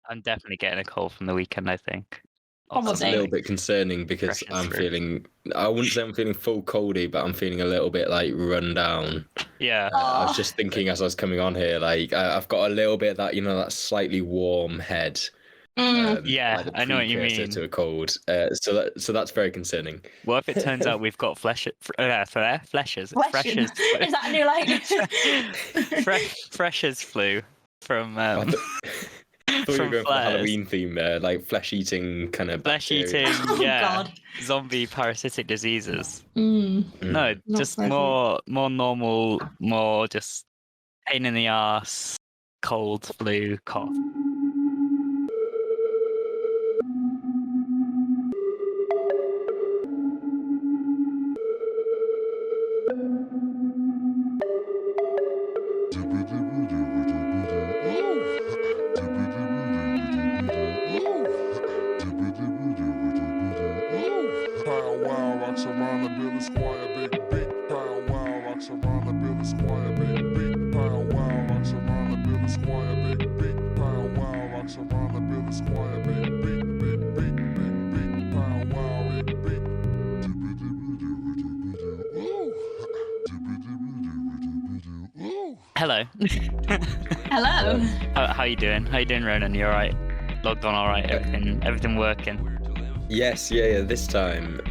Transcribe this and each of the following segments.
I'm definitely getting a cold from the weekend, I think. That's a little bit concerning because I wouldn't say I'm feeling full coldy, but I'm feeling a little bit like run down. Yeah. I was just thinking as I was coming on here, like I've got a little bit of that, that slightly warm head. Yeah, like the I know what you mean. To a cold. So that's very concerning. What if it turns out we've got fleshes? Is that a new freshers flu from I thought you were going for the Halloween theme there, like flesh-eating kind of flesh-eating, God. zombie parasitic diseases. No, just more normal, more just pain in the arse, cold, flu, cough. Hello. Hello. How you doing? How you doing, Ronan? You alright? Logged on alright? Everything working? Yes, yeah. This time,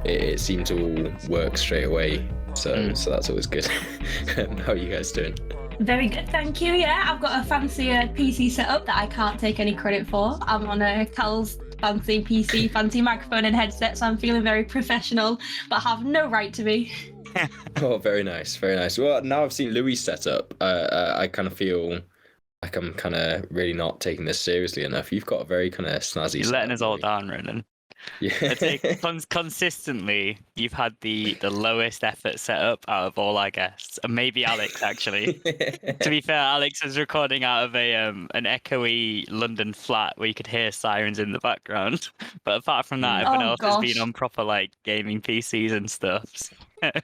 it seemed to all work straight away. So that's always good. How are you guys doing? Very good, thank you. Yeah, I've got a fancy PC setup that I can't take any credit for. I'm on a Cal's fancy PC, fancy microphone and headset, so I'm feeling very professional, but have no right to be. Oh, very nice, very nice. Well, now I've seen Louis' setup, I kind of feel like I'm kind of really not taking this seriously enough. You've got a very kind of snazzy. You're letting us all down, Ronan. Yeah. Consistently, you've had the lowest effort setup out of all our guests, and maybe Alex actually. To be fair, Alex was recording out of an echoey London flat where you could hear sirens in the background. But apart from that, everyone else has been on proper like gaming PCs and stuff.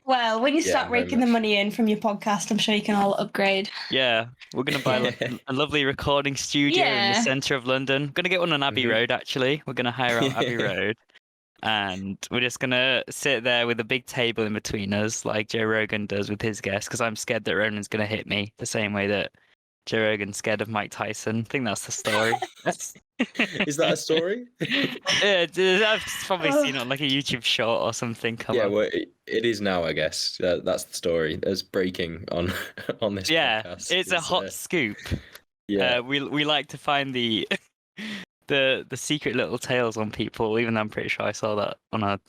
Well, when you start raking the money in from your podcast, I'm sure you can all upgrade. Yeah, we're going to buy a lovely recording studio in the centre of London. We're going to get one on Abbey Road, actually. We're going to hire out Abbey Road. And we're just going to sit there with a big table in between us, like Joe Rogan does with his guests, because I'm scared that Ronan's going to hit me the same way that Joe Rogan's scared of Mike Tyson. I think that's the story. Is that a story? Yeah, I've probably seen it on like a YouTube short or something. Well, it is now, I guess. That's the story. There's breaking on this podcast. It's a hot scoop. Yeah, we like to find the secret little tales on people, even though I'm pretty sure I saw that on a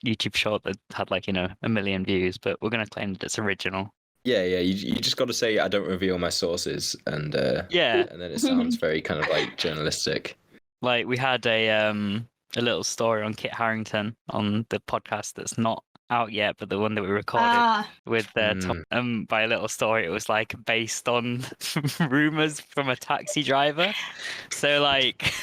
YouTube short that had like 1 million views, but we're gonna claim that it's original. Yeah. You just got to say I don't reveal my sources, and then it sounds very kind of like journalistic. Like we had a little story on Kit Harington on the podcast that's not out yet, but the one that we recorded with Tom. By a little story, it was like based on rumors from a taxi driver. So like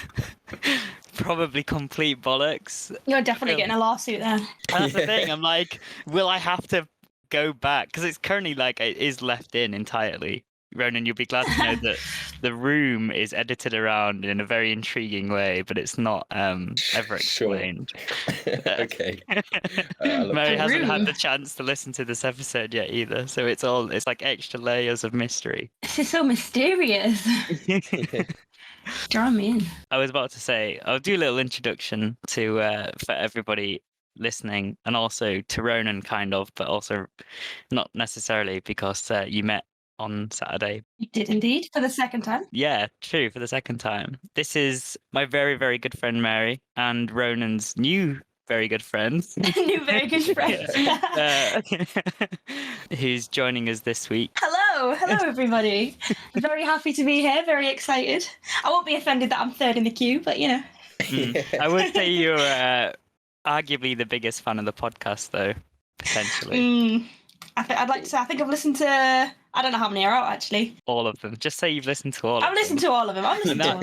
probably complete bollocks. You're definitely getting a lawsuit there. That's the thing. I'm like, will I have to go back? Because it's currently like it is left in entirely. Ronan, you'll be glad to know that the room is edited around in a very intriguing way, but it's not ever explained. Okay. Mary hasn't had the chance to listen to this episode yet either, so it's like extra layers of mystery. This is so mysterious. Draw me in. I was about to say, I'll do a little introduction to for everybody listening, and also to Ronan, kind of, but also not necessarily, because you met on Saturday. You did indeed, for the second time. Yeah, true, for the second time. This is my very, very good friend Mary, and Ronan's new very good friend. New very good friend. Who's joining us this week. Hello everybody. Very happy to be here, very excited. I won't be offended that I'm third in the queue, but I would say you're arguably the biggest fan of the podcast, though, potentially. I'd like to say I think I've listened to, I don't know how many are out actually. All of them. Just say you've listened to all of them. I've listened to all of them.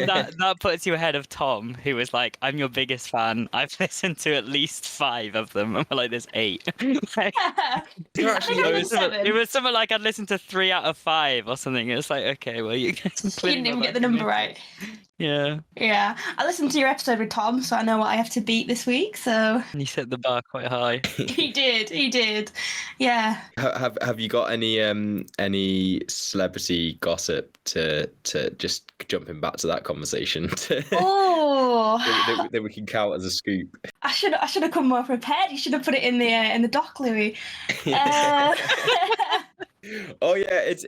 That puts you ahead of Tom, who was like, I'm your biggest fan. I've listened to at least 5 of them. And we're like, there's 8. It was something like I'd listened to 3 out of 5 or something. It's like, okay, well, you didn't even get the number right. Yeah. Yeah, I listened to your episode with Tom, so I know what I have to beat this week. So And you set the bar quite high. he did. Yeah. Have you got any celebrity gossip to just jumping back to that conversation Oh, that we can count as a scoop? I should have come more prepared. You should have put it in the doc, Louis. Uh, Oh yeah, is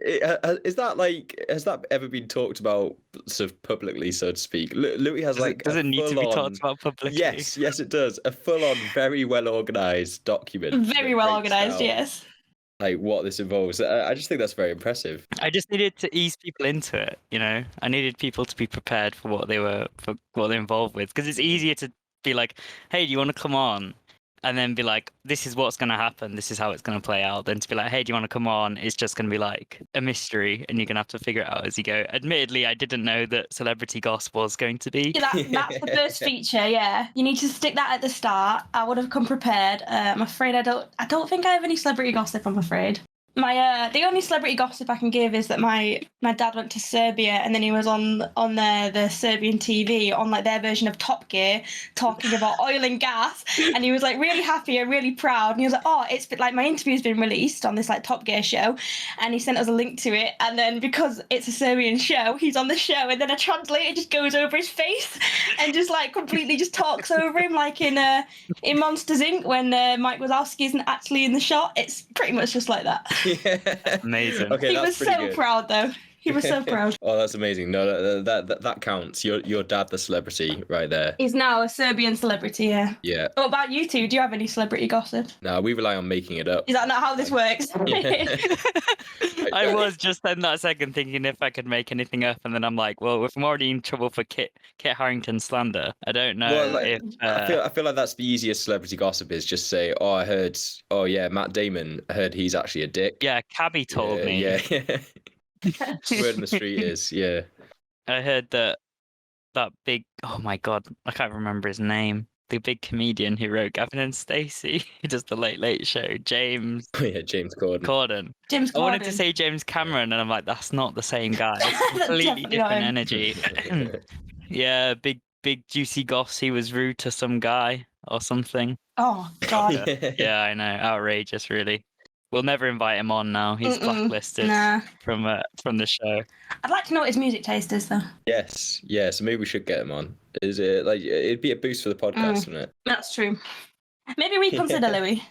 that like, has that ever been talked about sort of publicly, so to speak? Louis has Does it need to be talked about publicly? Yes, it does. A full-on, very well-organized document. very well organized, yes. Like what this involves. I just think that's very impressive. I just needed to ease people into it, you know. I needed people to be prepared for what they're involved with, because it's easier to be like, "Hey, do you want to come on?" and then be like, "This is what's going to happen. This is how it's going to play out." Than to be like, "Hey, do you want to come on?" It's just going to be like a mystery, and you're going to have to figure it out as you go. Admittedly, I didn't know that celebrity gossip was going to be. Yeah, that's the first feature. Yeah, you need to stick that at the start. I would have come prepared. I'm afraid I don't think I have any celebrity gossip. I'm afraid. My the only celebrity gossip I can give is that my dad went to Serbia, and then he was on the Serbian TV on like their version of Top Gear talking about oil and gas, and he was like really happy and really proud, and he was like, "Oh, it's like my interview's been released on this like Top Gear show," and he sent us a link to it, and then because it's a Serbian show, he's on the show, and then a translator just goes over his face and just like completely just talks over him, like in Monsters Inc. when Mike Wazowski isn't actually in the shot. It's pretty much just like that. Yeah. Amazing. Okay, He was so good. proud, though. He was so proud. Oh, that's amazing. No, that counts. Your dad, the celebrity, right there. He's now a Serbian celebrity, yeah. Yeah. What about you two? Do you have any celebrity gossip? No, we rely on making it up. Is that not how this works? I was just in that second thinking if I could make anything up, and then I'm like, well, if I'm already in trouble for Kit Harington slander, I don't know Well, like, if. I feel like that's the easiest celebrity gossip is just say, oh, I heard, oh yeah, Matt Damon, I heard he's actually a dick. Yeah, Cabby told me. Yeah. Word on the street is, yeah. I heard that big. Oh my god, I can't remember his name. The big comedian who wrote Gavin and Stacey, who does the Late Late Show, James. Oh yeah, James Corden. James Corden. I wanted to say James Cameron, and I'm like, that's not the same guy. It's completely Definitely different not him. energy. Yeah, big juicy goss. He was rude to some guy or something. Oh, God. Yeah, I know. Outrageous, really. We'll never invite him on now. He's blacklisted Nah. from the show. I'd like to know what his music taste is, though. Yes, yeah. So maybe we should get him on. Is it like it'd be a boost for the podcast, wouldn't it? That's true. Maybe reconsider, Louis.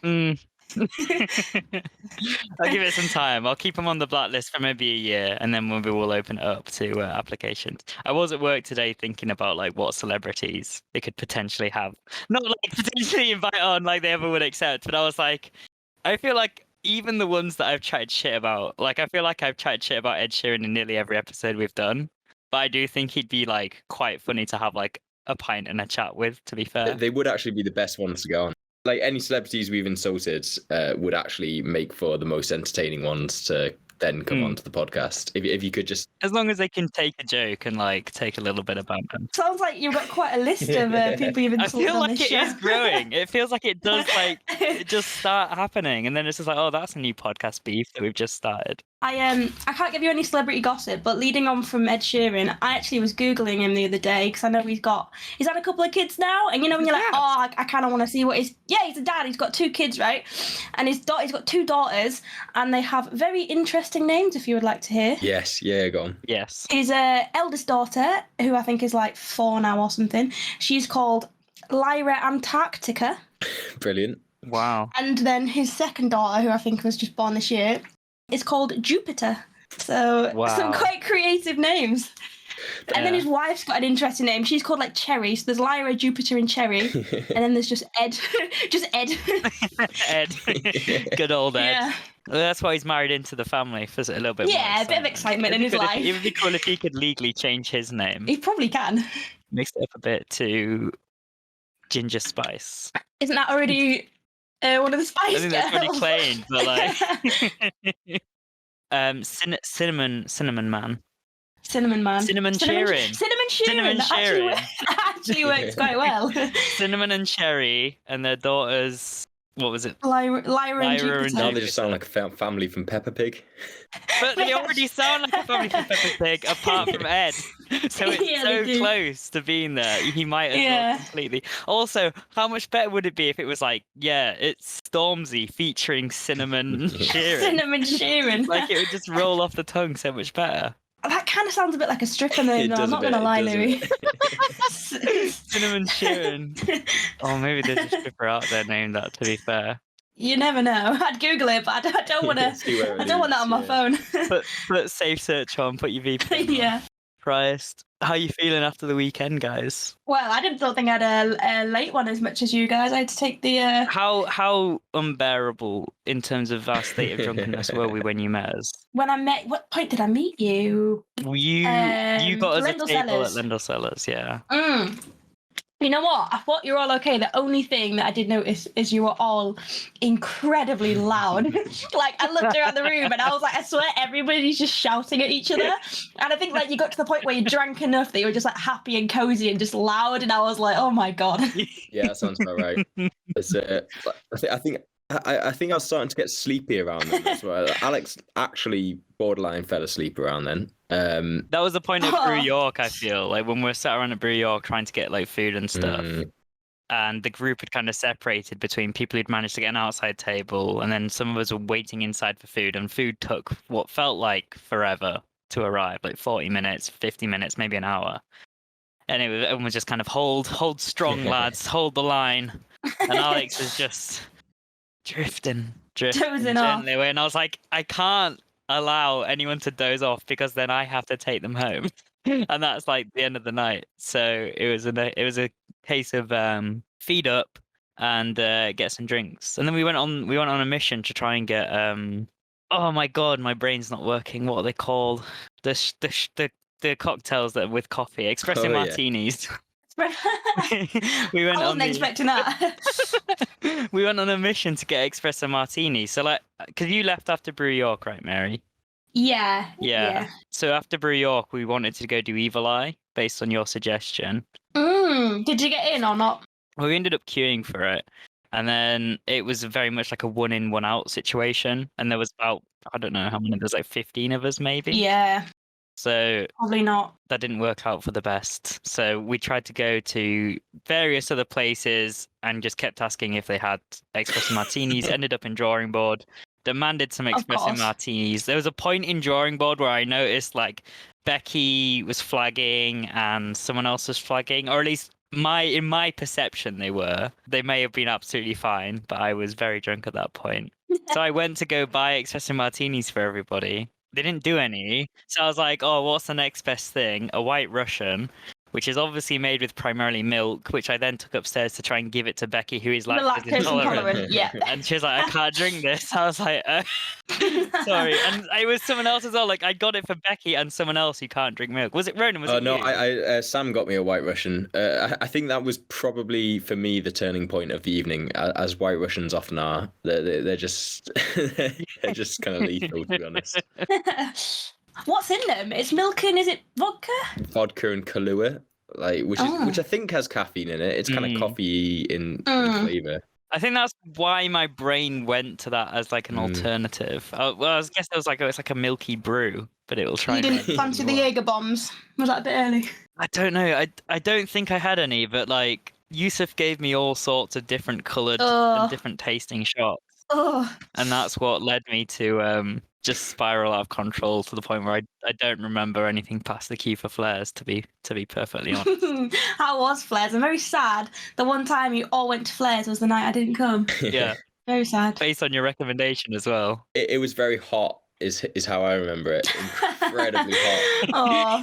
I'll give it some time. I'll keep him on the blacklist for maybe a year, and then maybe we'll open it up to applications. I was at work today thinking about like what celebrities they could potentially have, not like potentially invite on like they ever would accept, but I was like, I feel like even the ones that I've chatted shit about, like I feel like I've chatted shit about Ed Sheeran in nearly every episode we've done, but I do think he'd be like quite funny to have like a pint and a chat with, to be fair. They would actually be the best ones to go on. Like any celebrities we've insulted would actually make for the most entertaining ones to then come onto the podcast. If you could just, as long as they can take a joke and like take a little bit about them. Sounds like you've got quite a list of people you've I insulted feel on like this it show. is growing. It feels like it does like it just start happening, and then it's just like, oh, that's a new podcast beef that we've just started. I can't give you any celebrity gossip, but leading on from Ed Sheeran, I actually was Googling him the other day because I know he's had a couple of kids now, and you know when you're like, oh, I kind of want to see what he's a dad, he's got 2 kids, right? And he's got 2 daughters, and they have very interesting names if you would like to hear. yes, yeah, go on. Yes. His eldest daughter, who I think is like 4 now or something, she's called Lyra Antarctica. Brilliant. Wow. And then his second daughter, who I think was just born this year, is called Jupiter. So some quite creative names. And then his wife's got an interesting name. She's called like Cherry. So there's Lyra, Jupiter, and Cherry. And then there's just Ed. Just Ed. Ed. Good old Ed. Yeah. Well, that's why he's married into the family for a little bit more. Yeah, a bit of excitement in his life. It would be cool if he could legally change his name. He probably can. Mix it up a bit to Ginger Spice. Isn't that already one of the Spice I think that's Girls? already claimed, but like Cinnamon Man. Cinnamon Man. Cinnamon Sheeran. Cinnamon Sheeran. Cinnamon Sheeran. That actually works quite well. Cinnamon and Cherry and their daughters. what was it? Lyra and Lyra and Jupiter. Now they just sound like a family from Peppa Pig. But they already sound like a family from Peppa Pig, apart from Ed. So it's Yeah, they so do. close to being there. He might as Yeah. well completely. Also, how much better would it be if it was like, yeah, it's Stormzy featuring Cinnamon Sheeran? Cinnamon Sheeran. Like it would just roll off the tongue so much better. That kind of sounds a bit like a stripper name, It though. does I'm a not going bit, to lie, it does a Louis. Cinnamon Sheeran. Oh, maybe there's a stripper out there named that, to be fair. You never know. I'd Google it, but I don't want to. See where it I don't want that on my leads, phone. Put safe search on, put your VPN on. Yeah. Christ. How you feeling after the weekend, guys? Well, I don't think I had a late one as much as you guys. I had to take the. How unbearable in terms of our state of drunkenness were we when you met us? When I met, what point did I meet you? You got us a Lendl table Cellars. at Lendl Cellars, yeah. You know what? I thought you were all okay. The only thing that I did notice is you were all incredibly loud. Like, I looked around the room and I was like, I swear everybody's just shouting at each other. And I think like you got to the point where you drank enough that you were just like happy and cozy and just loud. And I was like, oh my God. Yeah, that sounds about right. I think I was starting to get sleepy around then as well. Alex actually borderline fell asleep around then. That was the point of Brew York, I feel. Like when we were sat around at Brew York trying to get like food and stuff. And the group had kind of separated between people who'd managed to get an outside table, and then some of us were waiting inside for food, and food took what felt like forever to arrive, like 40 minutes, 50 minutes, maybe an hour. And everyone was just kind of hold strong, lads, hold the line. And Alex was just drifting Dozing off. gently away. And I was like, I can't allow anyone to doze off because then I have to take them home. And that's like the end of the night. So it was a case of feed up and get some drinks. And then we went on a mission to try and get oh my God, my brain's not working. What are they called? The cocktails that are with coffee, espresso martinis. We went I wasn't expecting that. We went on a mission to get espresso martinis. So like, because you left after Brew York, right, Mary? Yeah. So after Brew York, we wanted to go do Evil Eye based on your suggestion. Did you get in or not? Well, we ended up queuing for it. And then it was very much like a one in, one out situation. And there was about, I don't know how many, there's like 15 of us maybe. Yeah. So probably not. That didn't work out for the best. So we tried to go to various other places and just kept asking if they had espresso martinis. Ended up in Drawing Board, demanded some espresso martinis. There was a point in Drawing Board where I noticed like Becky was flagging and someone else was flagging, or at least in my perception they were. They may have been absolutely fine, but I was very drunk at that point. So I went to go buy espresso martinis for everybody. They didn't do any. So I was like, oh, what's the next best thing? A White Russian, which is obviously made with primarily milk, which I then took upstairs to try and give it to Becky, who is lactose intolerant. Yeah. And she was like, I can't drink this. I was like, sorry. And it was someone else as well. Like, I got it for Becky and someone else who can't drink milk. Was it Ronan? Was it no, you? Sam got me a White Russian. I think that was probably, for me, the turning point of the evening, as White Russians often are. They're just they're just kind of lethal, to be honest. What's in them? It's milk and is it vodka? Vodka and Kahlua, which I think has caffeine in it. It's kind of coffee in flavour. I think that's why my brain went to that as like an alternative. Well, I guess it was it's like a milky brew, but it will try. You didn't fancy the Jaeger bombs? Was that a bit early? I don't know. I don't think I had any, but like Yusuf gave me all sorts of different coloured and different tasting shots. And that's what led me to just spiral out of control to the point where I don't remember anything past the queue for flares, to be perfectly honest. How was flares? I'm very sad. The one time you all went to flares was the night I didn't come. Yeah. Very sad. Based on your recommendation as well. It was very hot. Is how I remember it. Incredibly hot. Oh,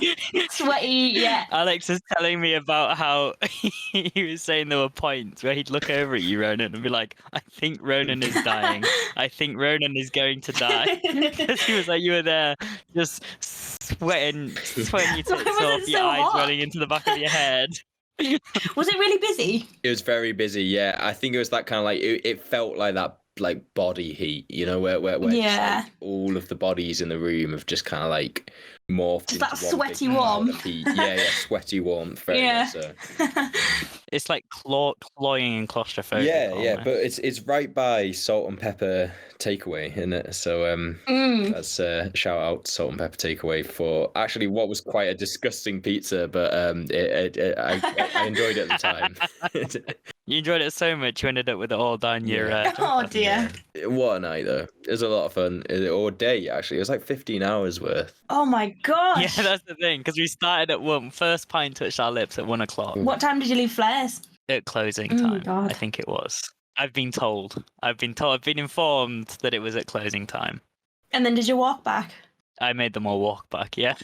sweaty, yeah. Alex is telling me about how he was saying there were points where he'd look over at you, Ronan, and be like, I think Ronan is dying. I think Ronan is going to die. Because he was like, you were there just sweating your tits off, your eyes rolling into the back of your head. Was it really busy? It was very busy, yeah. I think it was that kind of like, it felt like that body heat, where just, all of the bodies in the room have just kind of morphed Just into that one sweaty big warm. cloud of heat. Yeah, sweaty warmth. Very much so. It's like cloying and claustrophobic. Yeah, but it's right by Salt and Pepper Takeaway, isn't it? So that's shout out to Salt and Pepper Takeaway for actually what was quite a disgusting pizza, but I enjoyed it at the time. You enjoyed it so much, you ended up with it all down your. Oh dear. What a night though! It was a lot of fun. Or day actually. It was like 15 hours worth. Oh my gosh. Yeah, that's the thing, because we started at 1. First pint touched our lips at 1 o'clock. What time did you leave Flares? At closing Oh, time, God. I think it was. I've been informed that it was at closing time. And then did you walk back? I made them all walk back, yeah.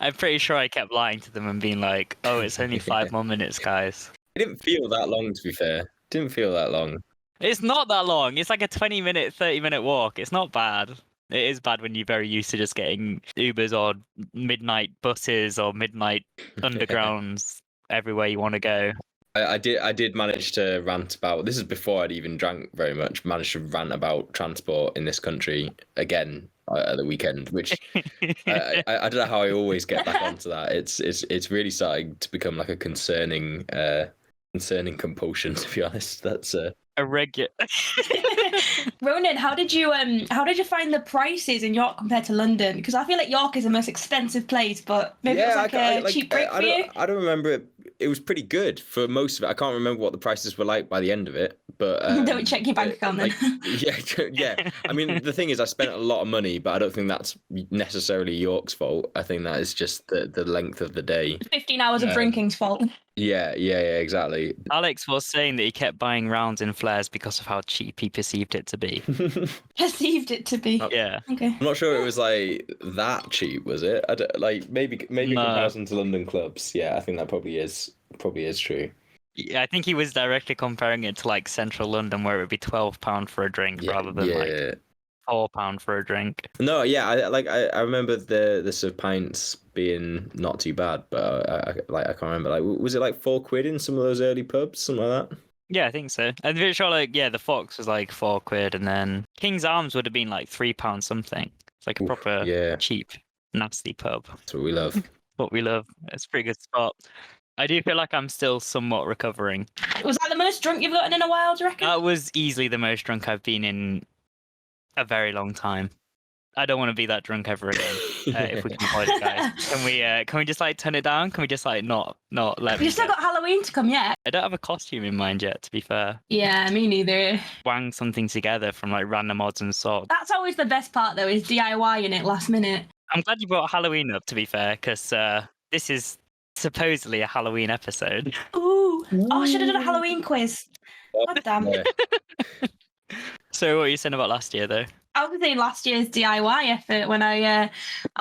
I'm pretty sure I kept lying to them and being like, oh, it's only 5 more minutes, guys. It didn't feel that long, to be fair. Didn't feel that long. It's not that long. It's like a 20-minute, 30-minute walk. It's not bad. It is bad when you're very used to just getting Ubers or midnight buses or midnight undergrounds everywhere you want to go. I did manage to rant about, this is before I'd even drank very much, managed to rant about transport in this country again at the weekend, which I don't know how I always get back onto that. It's really starting to become like a concerning compulsion, to be honest. That's a regular. Ronan, how did you find the prices in York compared to London? Because I feel like York is the most expensive place, but maybe it was like a cheap break for you. I don't remember it. It was pretty good for most of it. I can't remember what the prices were like by the end of it, but don't check your bank account then. Yeah. I mean, the thing is, I spent a lot of money, but I don't think that's necessarily York's fault. I think that is just the length of the day. 15 hours of drinking's fault. Yeah, exactly. Alex was saying that he kept buying rounds in Flares because of how cheap he perceived it to be. Perceived it to be. Yeah. Okay. I'm not sure it was like that cheap, was it? I don't, like maybe in comparison to London clubs. Yeah, I think that probably is true. Yeah, I think he was directly comparing it to like central London, where it would be £12 for a drink rather than like £4 for a drink. No, yeah, I remember the sort of pints being not too bad, but I can't remember. Like, was it like £4 in some of those early pubs, something like that? Yeah, I think so. I'm pretty sure the Fox was like £4, and then King's Arms would have been like £3 something. It's like a proper cheap, nasty pub. That's what we love. What we love. It's a pretty good spot. I do feel like I'm still somewhat recovering. Was that the most drunk you've gotten in a while, do you reckon? That was easily the most drunk I've been in a very long time. I don't want to be that drunk ever again. If we can avoid it, guys. Can we just like turn it down? Can we just like not let me? You've still got Halloween to come yet? I don't have a costume in mind yet, to be fair. Yeah, me neither. Wang something together from like random odds and sods. That's always the best part though, is DIYing it last minute. I'm glad you brought Halloween up, to be fair, because this is supposedly a Halloween episode. Ooh. Oh, I should have done a Halloween quiz. God damn. Yeah. So what were you saying about last year, though? I was saying last year's DIY effort when I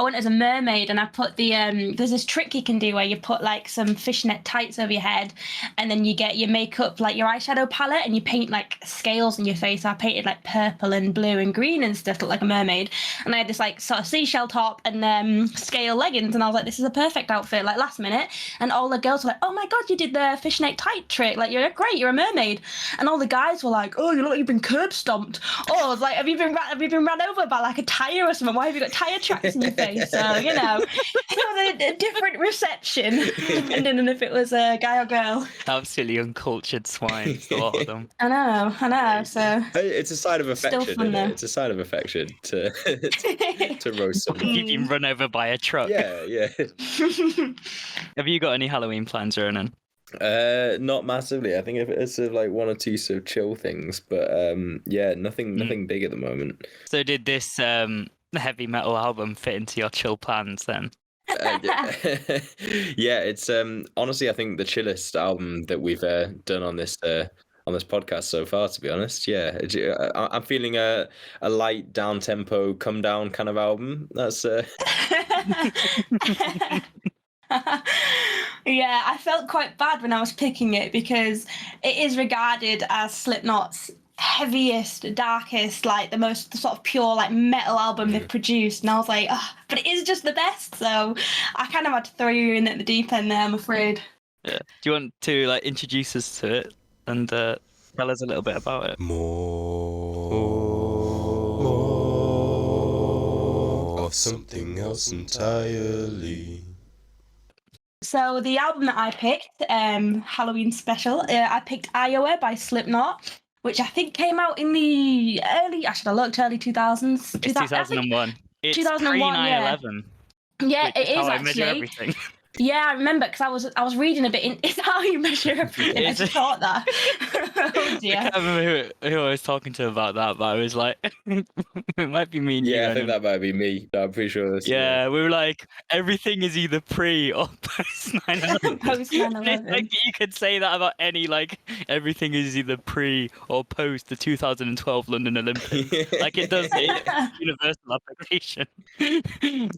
went as a mermaid, and I put the there's this trick you can do where you put like some fishnet tights over your head, and then you get your makeup, like your eyeshadow palette, and you paint like scales on your face. So I painted like purple and blue and green and stuff, looked like a mermaid. And I had this like sort of seashell top and scale leggings, and I was like, this is a perfect outfit, like last minute. And all the girls were like, oh my god, you did the fishnet tight trick, like you're great, you're a mermaid. And all the guys were like, oh, you look like you've been curb stomped. Oh, I was like, have you been run over by like a tire or something? Why have you got tire tracks in your face? So, you know, it was a different reception depending on if it was a guy or girl. Absolutely uncultured swines, a lot of them. I know. So it's a sign of affection. Still fun, isn't it? though. It's a sign of affection to roast someone. You've been run over by a truck. Yeah. Have you got any Halloween plans, Ronan? Not massively. I think it's sort of like one or two sort of chill things, but nothing big at the moment. So did this heavy metal album fit into your chill plans then? Yeah, it's honestly I think the chillest album that we've done on this podcast so far, to be honest. Yeah, I'm feeling a light down tempo, come down kind of album. That's Yeah, I felt quite bad when I was picking it because it is regarded as Slipknot's heaviest, darkest, like the most sort of pure like metal album they've produced, and I was like, oh, but it is just the best. So I kind of had to throw you in at the deep end there, I'm afraid. Yeah. Do you want to like introduce us to it and tell us a little bit about it? More something else entirely. So the album that I picked, Halloween special, I picked Iowa by Slipknot, which I think came out in the early 2000s. It's 2001. It's 2001, yeah. 9/11. Yeah, which it is how I actually. measure everything. Yeah, I remember because I was reading a bit. Is that how you measure everything? I just thought that. Oh dear. I can't remember who I was talking to about that, but I was like, it might be me and you. Yeah, I think that might be me. No, I'm pretty sure this. Yeah, we were like, everything is either pre or post 9/11. Post 9/11. Like you could say that about any, like, everything is either pre or post the 2012 London Olympics. Like it does universal application.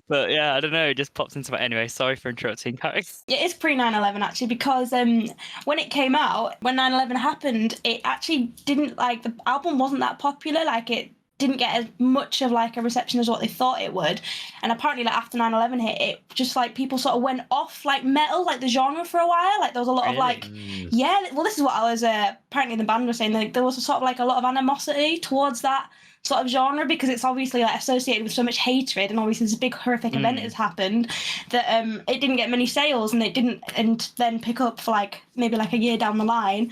But yeah, I don't know, it just pops into my anyway. Sorry for interrupting, Carrie. It is pre 9/11 actually, because when it came out, when 9/11 happened, it actually didn't, like, the album wasn't that popular. Like it didn't get as much of like a reception as what they thought it would. And apparently, like, after 9/11 hit, it just like people sort of went off like metal, like the genre, for a while. Like there was a lot of like, yeah, well, this is what I was apparently the band was saying, like there was a sort of like a lot of animosity towards that sort of genre, because it's obviously like associated with so much hatred, and obviously this big horrific event has happened that it didn't get many sales, and it didn't and then pick up for like maybe like a year down the line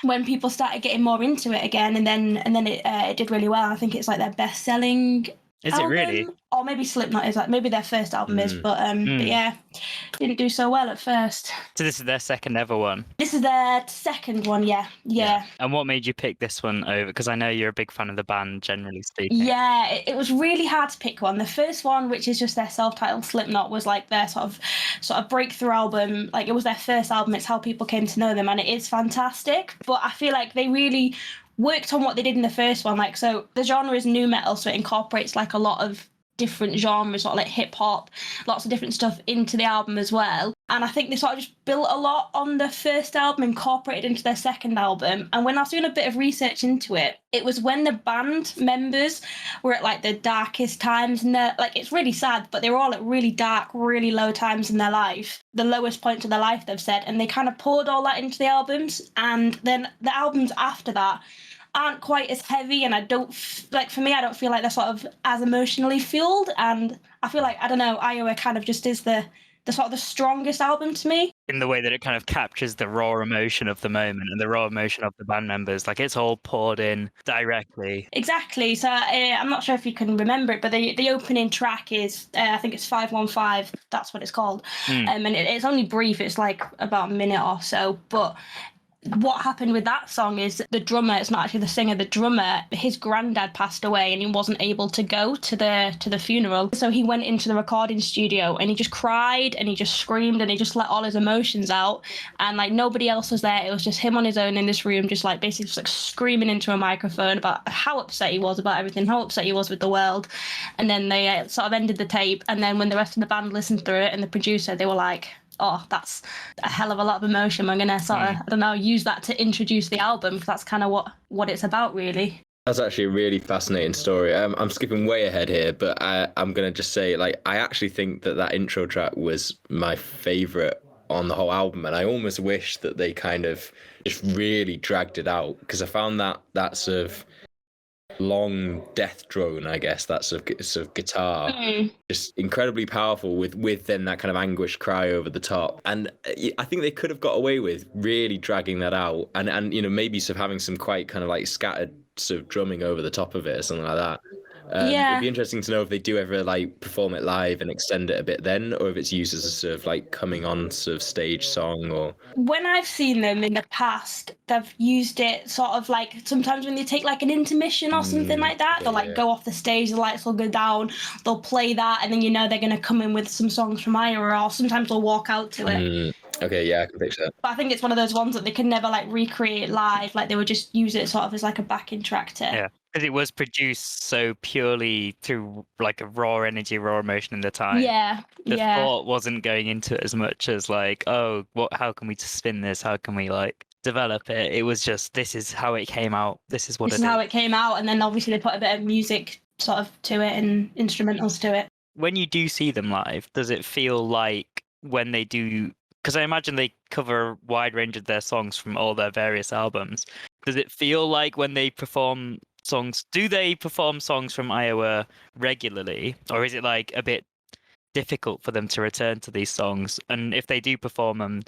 when people started getting more into it again, and then it did really well. I think it's like their best selling album. It really? Or maybe Slipknot is, like, maybe their first album is, but yeah, didn't do so well at first. So this is their second ever one? This is their second one, yeah. And what made you pick this one over? Because I know you're a big fan of the band, generally speaking. Yeah, it was really hard to pick one. The first one, which is just their self-titled Slipknot, was like their sort of breakthrough album. Like it was their first album. It's how people came to know them, and it is fantastic. But I feel like they really worked on what they did in the first one. Like, so the genre is nu metal, so it incorporates like a lot of different genres, sort of like hip hop, lots of different stuff into the album as well. And I think they sort of just built a lot on the first album, incorporated into their second album. And when I was doing a bit of research into it, it was when the band members were at like the darkest times, and like, it's really sad, but they were all at really dark, really low times in their life, the lowest points of their life, they've said, and they kind of poured all that into the albums. And then the albums after that aren't quite as heavy, and I don't for me, I don't feel like they're sort of as emotionally fueled. And I feel like, I don't know, Iowa kind of just is the sort of the strongest album to me, in the way that it kind of captures the raw emotion of the moment and the raw emotion of the band members. Like it's all poured in directly. Exactly. So I'm not sure if you can remember it, but the opening track is I think it's 515. That's what it's called. And it's only brief. It's like about a minute or so, but what happened with that song is the drummer, it's not actually the singer, the drummer, his granddad passed away and he wasn't able to go to the funeral. So he went into the recording studio and he just cried and he just screamed and he just let all his emotions out. And like nobody else was there. It was just him on his own in this room, just like basically just like screaming into a microphone about how upset he was about everything, how upset he was with the world. And then they sort of ended the tape. And then when the rest of the band listened through it and the producer, they were like, oh, that's a hell of a lot of emotion. We're going to sort of, I don't know, use that to introduce the album, because that's kind of what it's about, really. That's actually a really fascinating story. I'm skipping way ahead here, but I'm going to just say, like, I actually think that intro track was my favourite on the whole album, and I almost wish that they kind of just really dragged it out, because I found that sort of long death drone, I guess, that sort of guitar, just incredibly powerful with then that kind of anguished cry over the top. And I think they could have got away with really dragging that out, and you know, maybe sort of having some quite kind of like scattered sort of drumming over the top of it or something like that. It'd be interesting to know if they do ever like perform it live and extend it a bit then, or if it's used as a sort of like coming on sort of stage song. Or when I've seen them in the past, they've used it sort of like sometimes when they take like an intermission or something like that, they'll like go off the stage, the lights will go down, they'll play that, and then you know they're going to come in with some songs from Iowa, or sometimes they'll walk out to it. Okay, yeah, I can picture that. But I think it's one of those ones that they can never like recreate live. Like they would just use it sort of as like a backing track to. Yeah, because it was produced so purely through like a raw energy, raw emotion in the time. Yeah, the thought wasn't going into it as much as like, oh, how can we spin this? How can we like develop it? It was just, this is how it came out. This is how it came out, and then obviously they put a bit of music sort of to it and instrumentals to it. When you do see them live, does it feel like when they do? Because I imagine they cover a wide range of their songs from all their various albums. Does it feel like when they perform songs. Do they perform songs from Iowa regularly, or is it like a bit difficult for them to return to these songs? And if they do perform them,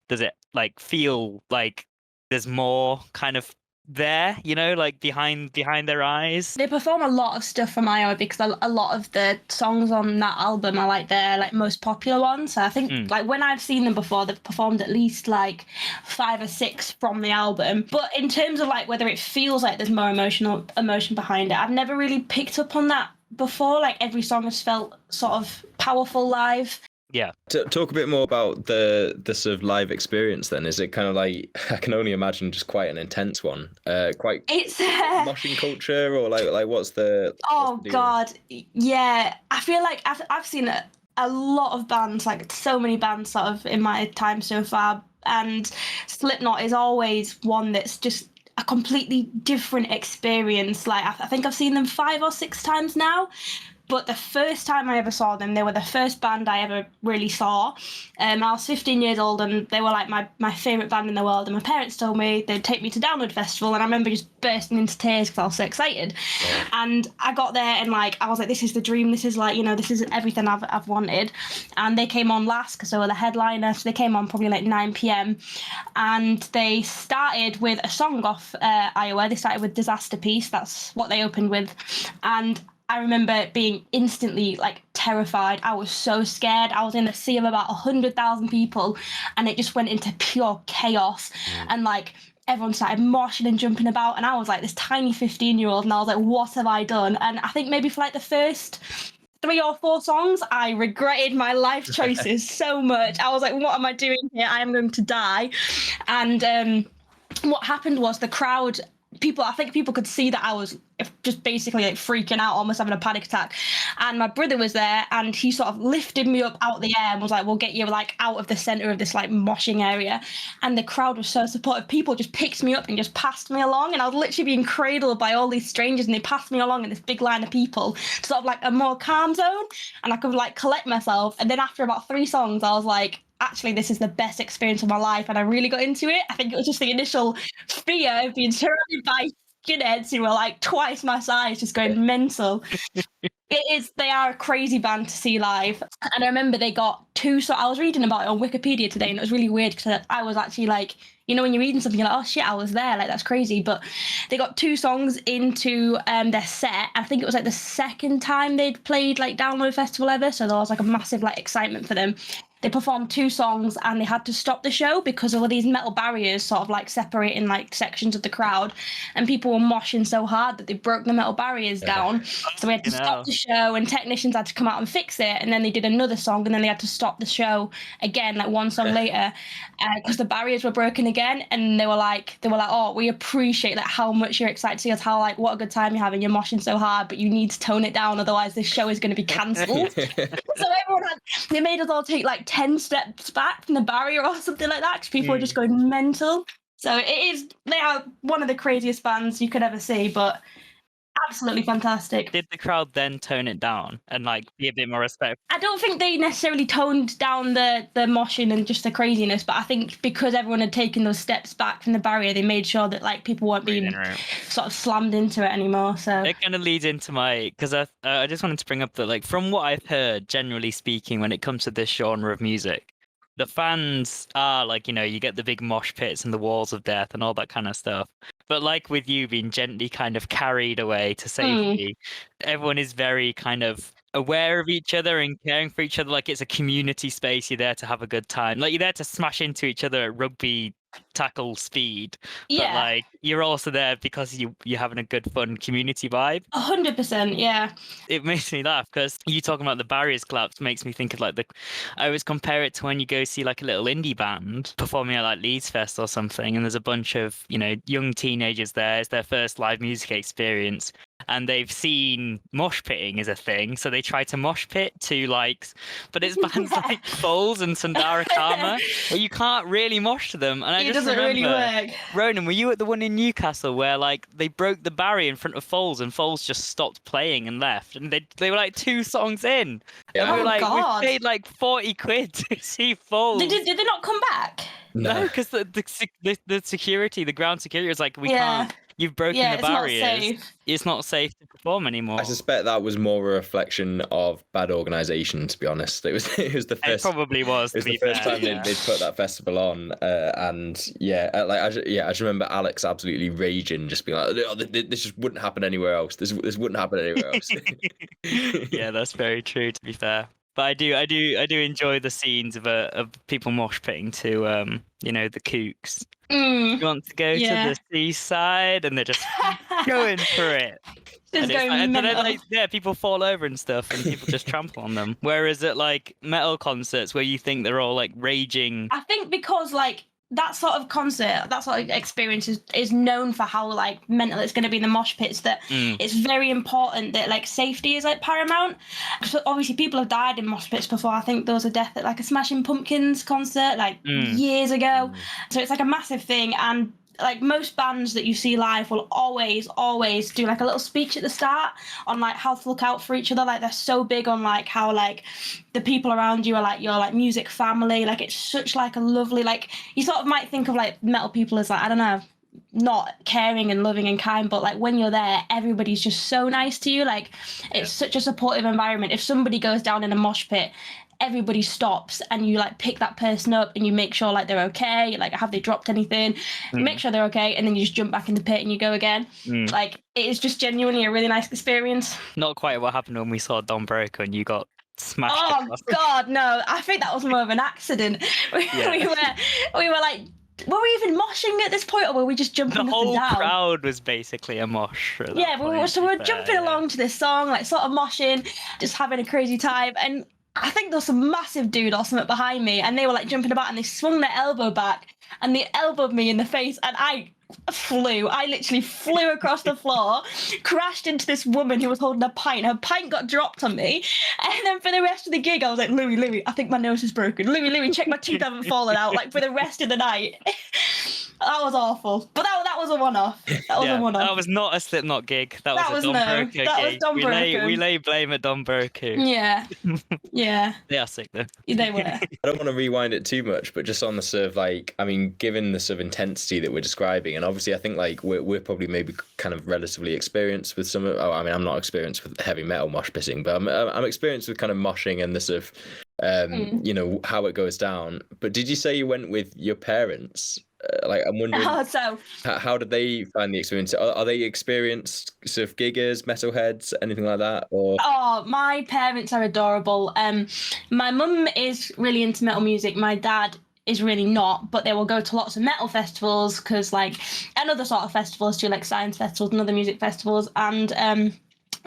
does it like feel like there's more kind of there, like behind their eyes? They perform a lot of stuff from Iowa because a lot of the songs on that album are like their like most popular ones. So I think like when I've seen them before, they've performed at least like 5 or 6 from the album. But in terms of like whether it feels like there's more emotion behind it, I've never really picked up on that before. Like every song has felt sort of powerful live. Yeah. Talk a bit more about the sort of live experience then. Is it kind of like, I can only imagine just quite an intense one, quite it's moshing culture, or like what's the God, yeah, I feel like I've seen a lot of bands, like so many bands sort of in my time so far, and Slipknot is always one that's just a completely different experience. Like I think I've seen them 5 or 6 times now. But the first time I ever saw them, they were the first band I ever really saw. I was 15 years old and they were like my favourite band in the world. And my parents told me they'd take me to Download Festival. And I remember just bursting into tears because I was so excited. Yeah. And I got there and like I was like, this is the dream. This is like, this is everything I've wanted. And they came on last because they were the headliner. So they came on probably like 9 p.m. And they started with a song off Iowa. They started with Disaster Piece. That's what they opened with. And I remember being instantly like terrified. I was so scared. I was in a sea of about 100,000 people and it just went into pure chaos. And like everyone started moshing and jumping about and I was like this tiny 15-year-old and I was like, what have I done? And I think maybe for like the first 3 or 4 songs, I regretted my life choices so much. I was like, what am I doing here? I am going to die. And what happened was the crowd, I think people could see that I was just basically like freaking out, almost having a panic attack. And my brother was there and he sort of lifted me up out the air and was like, we'll get you like out of the center of this like moshing area. And the crowd was so supportive. People just picked me up and just passed me along. And I was literally being cradled by all these strangers and they passed me along in this big line of people to sort of like a more calm zone. And I could like collect myself. And then after about 3 songs, I was like, actually, this is the best experience of my life. And I really got into it. I think it was just the initial fear of being surrounded by skinheads who were like twice my size, just going mental. They are a crazy band to see live. And I remember they got 2, so I was reading about it on Wikipedia today and it was really weird because I was actually like, when you're reading something, you're like, oh shit, I was there, like that's crazy. But they got 2 songs into their set. I think it was like the second time they'd played like Download Festival ever, so there was like a massive like excitement for them. They performed 2 songs and they had to stop the show because of all these metal barriers sort of like separating like sections of the crowd, and people were moshing so hard that they broke the metal barriers down. So we had to stop the show and technicians had to come out and fix it, and then they did another song and then they had to stop the show again like 1 song later because the barriers were broken again. And they were like, oh, we appreciate like how much you're excited to see us, how like what a good time you're having, you're moshing so hard, but you need to tone it down, otherwise this show is going to be cancelled. So they made us all take like 10 steps back from the barrier or something like that because people were just going mental. So they are one of the craziest bands you could ever see, but absolutely fantastic. Did the crowd then tone it down and like be a bit more respectful? I don't think they necessarily toned down the moshing and just the craziness, but I think because everyone had taken those steps back from the barrier, they made sure that like people weren't being sort of slammed into it anymore. So it kind of leads into because I just wanted to bring up that like from what I've heard, generally speaking, when it comes to this genre of music, the fans are like, you get the big mosh pits and the walls of death and all that kind of stuff. But like with you being gently kind of carried away to safety, everyone is very kind of aware of each other and caring for each other. Like it's a community space. You're there to have a good time. Like you're there to smash into each other at rugby tackle speed. Yeah. But like you're also there because you're having a good fun community vibe. 100%, yeah. It makes me laugh because you talking about the barriers collapse makes me think of like I always compare it to when you go see like a little indie band performing at like Leeds Fest or something, and there's a bunch of young teenagers there. It's their first live music experience. And they've seen mosh pitting as a thing, so they try to mosh pit to but it's bands like Foals and Sundara Karma, where you can't really mosh to them. And I just doesn't remember, really work. Ronan, were you at the one in Newcastle where like they broke the barrier in front of Foals and Foals just stopped playing and left, and they were like 2 songs in, and we were like, we paid like 40 quid to see Foals. Did they not come back? No, because the security, the ground security is like, we Yeah. can't. You've broken Yeah, the it's not barriers. safe. It's not safe to perform anymore. I suspect that was more a reflection of bad organisation. To be honest, it was the It first. probably was. It was to the be first fair, time yeah. they put that festival on, and I just remember Alex absolutely raging, just being like, "Oh, this just wouldn't happen anywhere else. This wouldn't happen anywhere else." Yeah, that's very true. To be fair, but I do enjoy the scenes of people mosh pitting to the Kooks. Mm. You want to go Yeah. to the seaside, and they're just going for it. Just And it's going like, and then, mental. like, yeah, people fall over and stuff, and people just trample on them. Whereas at like metal concerts, where you think they're all like raging. I think because like that sort of concert, that sort of experience is known for how like mental it's going to be in the mosh pits, that it's very important that like safety is like paramount. So obviously people have died in mosh pits before. I think there was a death at like a Smashing Pumpkins concert like years ago. So it's like a massive thing, and like most bands that you see live will always do like a little speech at the start on like how to look out for each other. Like they're so big on like how like the people around you are like your like music family. Like it's such like a lovely, like you sort of might think of like metal people as like, I don't know, not caring and loving and kind, but like when you're there, everybody's just so nice to you. Like it's such a supportive environment. If somebody goes down in a mosh pit, everybody stops and you like pick that person up and you make sure like they're okay, like have they dropped anything, you make sure they're okay, and then you just jump back in the pit and you go again. Like it is just genuinely a really nice experience. Not quite what happened when we saw Don Broco and you got smashed. Oh God, no, I think that was more of an accident. we were like, were we even moshing at this point, or were we just jumping up and down? The whole crowd was basically a mosh. Yeah, we're jumping along to this song, like sort of moshing, just having a crazy time. And I think there was some massive dude or something behind me, and they were like jumping about, and they swung their elbow back, and they elbowed me in the face, and I literally flew across the floor, crashed into this woman who was holding a pint. Her pint got dropped on me, and then for the rest of the gig I was like, Louis, I think my nose is broken. Louis, check my teeth haven't fallen out, like for the rest of the night. That was awful, but that was a one-off. That was not a Slipknot gig. That was a Don Broco gig. That was Don Broco. We lay blame at Don Broco. Yeah. They are sick though. They were. I don't want to rewind it too much, but just on the sort of like, I mean, given the sort of intensity that we're describing, and obviously I think like we're probably maybe kind of relatively experienced with some of, I mean, I'm not experienced with heavy metal mosh pitting, but I'm experienced with kind of moshing and the sort of, how it goes down. But did you say you went with your parents? Like I'm wondering, how did they find the experience? Are they experienced sort of giggers, metalheads, anything like that? Or my parents are adorable. My mum is really into metal music. My dad is really not, but they will go to lots of metal festivals and other sort of festivals too, like science festivals and other music festivals. And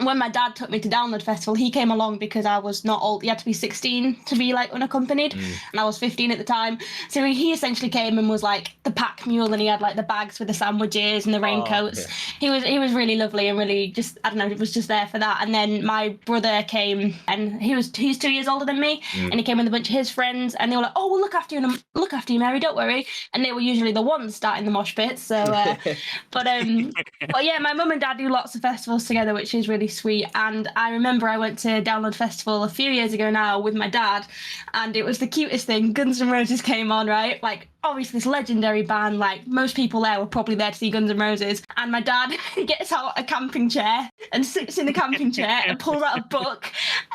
when my dad took me to Download Festival, he came along because I was not old. You had to be 16 to be like unaccompanied, and I was 15 at the time. So he essentially came and was like the pack mule, and he had like the bags with the sandwiches and the raincoats. Yeah. He was really lovely and really just, I don't know, it was just there for that. And then my brother came, and he's 2 years older than me, and he came with a bunch of his friends, and they were like, "Oh, we'll look after you, Mary, don't worry." And they were usually the ones starting the mosh pits. So, but yeah, my mum and dad do lots of festivals together, which is really sweet. And I remember I went to Download Festival a few years ago now with my dad, and it was the cutest thing. Guns N' Roses came on, right? Like obviously this legendary band, like most people there were probably there to see Guns N' Roses. And my dad gets out a camping chair and sits in the camping chair and pulls out a book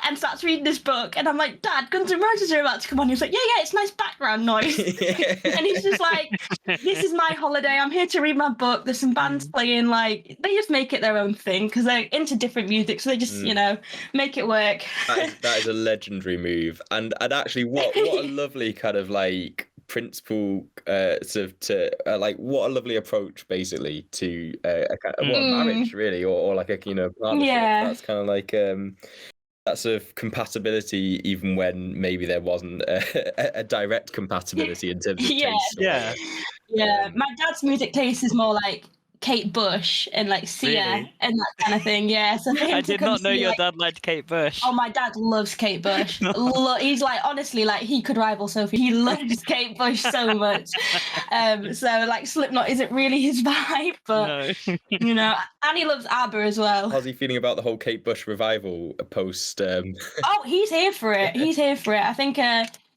and starts reading this book. And I'm like, "Dad, Guns N' Roses are about to come on." He's like, yeah, it's nice background noise. And he's just like, "This is my holiday. I'm here to read my book. There's some bands playing." Like they just make it their own thing because they're into different music. So they just, make it work. That is a legendary move. And actually what a lovely kind of like principle like what a lovely approach basically to a marriage really, or like a partnership. That's kind of like that sort of compatibility, even when maybe there wasn't a direct compatibility in terms of taste. My dad's music taste is more like Kate Bush and like Sia and that kind of thing. Yeah, so I did not know your dad liked Kate Bush. Oh, my dad loves Kate Bush. He's like, honestly, like he could rival Sophie. He loves Kate Bush so much. So like Slipknot isn't really his vibe, but and he loves ABBA as well. How's he feeling about the whole Kate Bush revival post? Oh, he's here for it. I think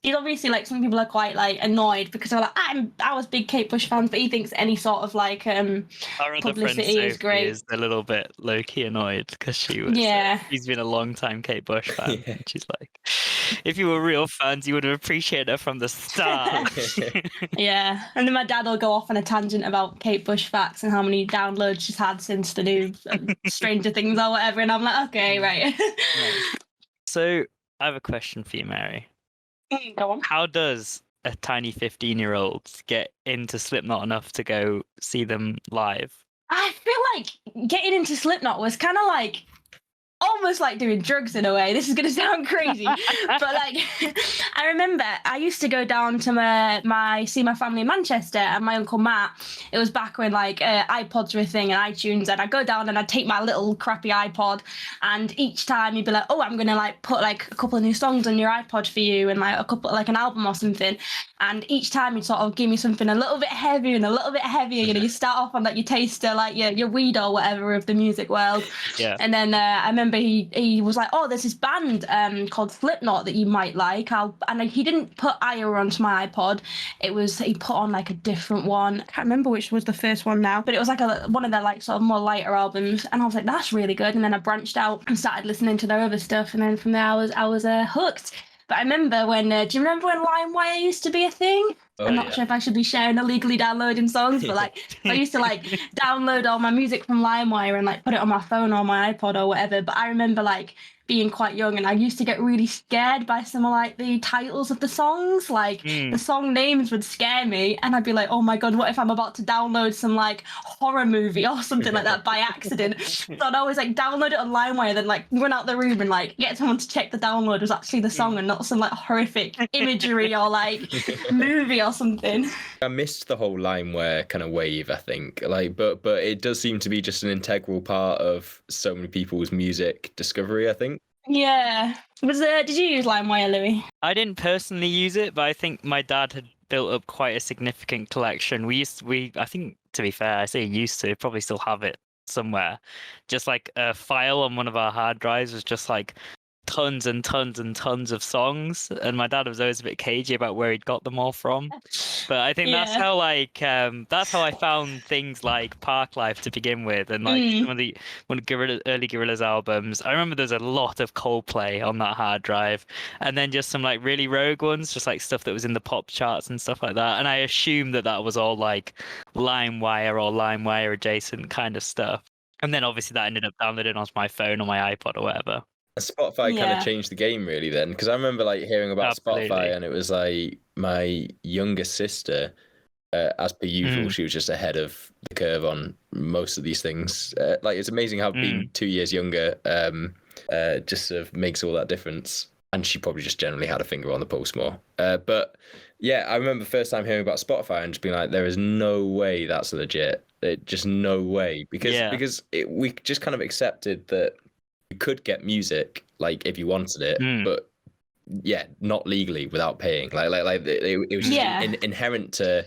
he's obviously like, some people are quite like annoyed because they're like, I was big Kate Bush fans, but he thinks any sort of like Our other friend publicity is Sophie great. is a little bit low-key annoyed because she's been a long time Kate Bush fan. Yeah. She's like, if you were real fans, you would have appreciated her from the start. Yeah, and then my dad will go off on a tangent about Kate Bush facts and how many downloads she's had since the new Stranger Things or whatever, and I'm like, okay, right. Nice. So I have a question for you, Mary. Go on. How does a tiny 15-year-old get into Slipknot enough to go see them live? I feel like getting into Slipknot was kind of like almost like doing drugs in a way. This is going to sound crazy, but like I remember I used to go down to see my family in Manchester, and my uncle Matt, it was back when like iPods were a thing and iTunes, and I'd go down and I'd take my little crappy iPod, and each time he'd be like, oh, I'm going to like put like a couple of new songs on your iPod for you, and like a couple, like an album or something, and each time he'd sort of give me something a little bit heavier and a little bit heavier. You know, you start off on like your taster, like your weed or whatever of the music world. Yeah. And then I remember he was like, oh, there's this band called Slipknot that you might like. He didn't put Aya onto my iPod. He put on like a different one. I can't remember which was the first one now, but it was like one of their like sort of more lighter albums. And I was like, that's really good. And then I branched out and started listening to their other stuff. And then from there I was hooked. But I remember when, do you remember when LimeWire used to be a thing? Oh, I'm not sure if I should be sharing illegally downloading songs, but like I used to like download all my music from LimeWire and like put it on my phone or my iPod or whatever. But I remember like being quite young, and I used to get really scared by some of like the titles of the songs. Like the song names would scare me, and I'd be like, oh my god, what if I'm about to download some like horror movie or something like that by accident? So I'd always like download it on LimeWire, then like run out the room and like get someone to check the download was actually the song and not some like horrific imagery or like movie or something. I missed the whole LimeWire kind of wave, I think. Like, but it does seem to be just an integral part of so many people's music discovery, I think. Yeah. Did you use LimeWire, Louis? I didn't personally use it, but I think my dad had built up quite a significant collection. I think, to be fair, I say used to, probably still have it somewhere. Just like a file on one of our hard drives was just like tons and tons and tons of songs, and my dad was always a bit cagey about where he'd got them all from. But I think that's how I found things like Parklife to begin with, and like some of the early Gorillaz albums. I remember there's a lot of Coldplay on that hard drive, and then just some like really rogue ones, just like stuff that was in the pop charts and stuff like that. And I assumed that was all like LimeWire or LimeWire adjacent kind of stuff. And then obviously that ended up downloading onto my phone or my iPod or whatever. Spotify kind of changed the game really then, because I remember like hearing about Spotify, and it was like my younger sister, as per usual, she was just ahead of the curve on most of these things. Like it's amazing how being 2 years younger just sort of makes all that difference. And she probably just generally had a finger on the pulse more. But yeah, I remember the first time hearing about Spotify and just being like, there is no way that's legit. Just no way, because we just kind of accepted that you could get music like if you wanted it, but yeah, not legally without paying. Like it was just inherent to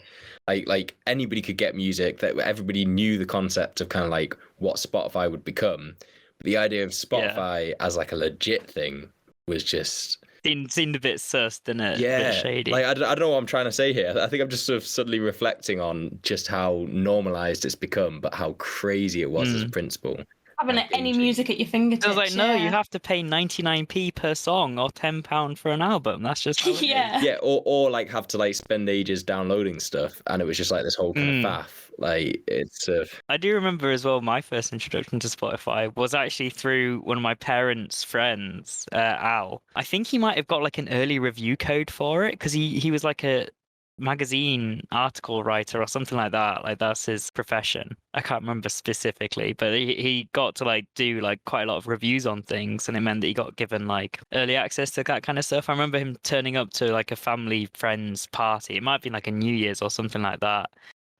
like anybody could get music. That everybody knew the concept of kind of like what Spotify would become. But the idea of Spotify as like a legit thing was just seemed a bit sus, didn't it? Yeah, a bit shady. Like I don't know what I'm trying to say here. I think I'm just sort of suddenly reflecting on just how normalized it's become, but how crazy it was as a principle. Having any music at your fingertips. I was like, no, you have to pay 99p per song or £10 for an album. That's just how it is. Yeah, or like have to like spend ages downloading stuff, and it was just like this whole kind of faff. Like it's. I do remember as well. My first introduction to Spotify was actually through one of my parents' friends, Al. I think he might have got like an early review code for it because he was like a magazine article writer or something like that. Like that's his profession. I can't remember specifically, but he got to like do like quite a lot of reviews on things, and it meant that he got given like early access to that kind of stuff. I remember him turning up to like a family friend's party. It might have been like a New Year's or something like that.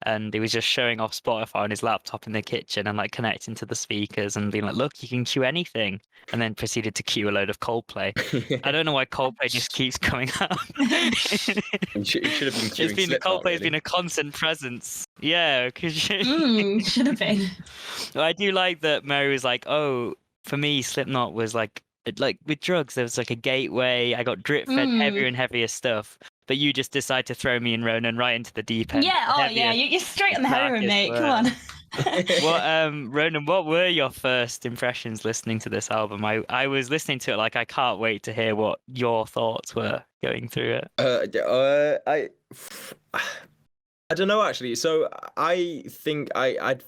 And he was just showing off Spotify on his laptop in the kitchen and like connecting to the speakers and being like, look, you can queue anything. And then proceeded to queue a load of Coldplay. I don't know why Coldplay just keeps coming up. You should have been queuing Coldplay's been a constant presence. Yeah, because should have been. I do like that Mary was like, oh, for me, Slipknot was like like with drugs, there was like a gateway. I got drip fed heavier and heavier stuff. But you just decide to throw me and Ronan right into the deep end. Yeah, oh yeah, you're straight on the heroin, mate. Come on. Ronan, what were your first impressions listening to this album? I was listening to it like I can't wait to hear what your thoughts were going through it. I don't know actually. So I think I'd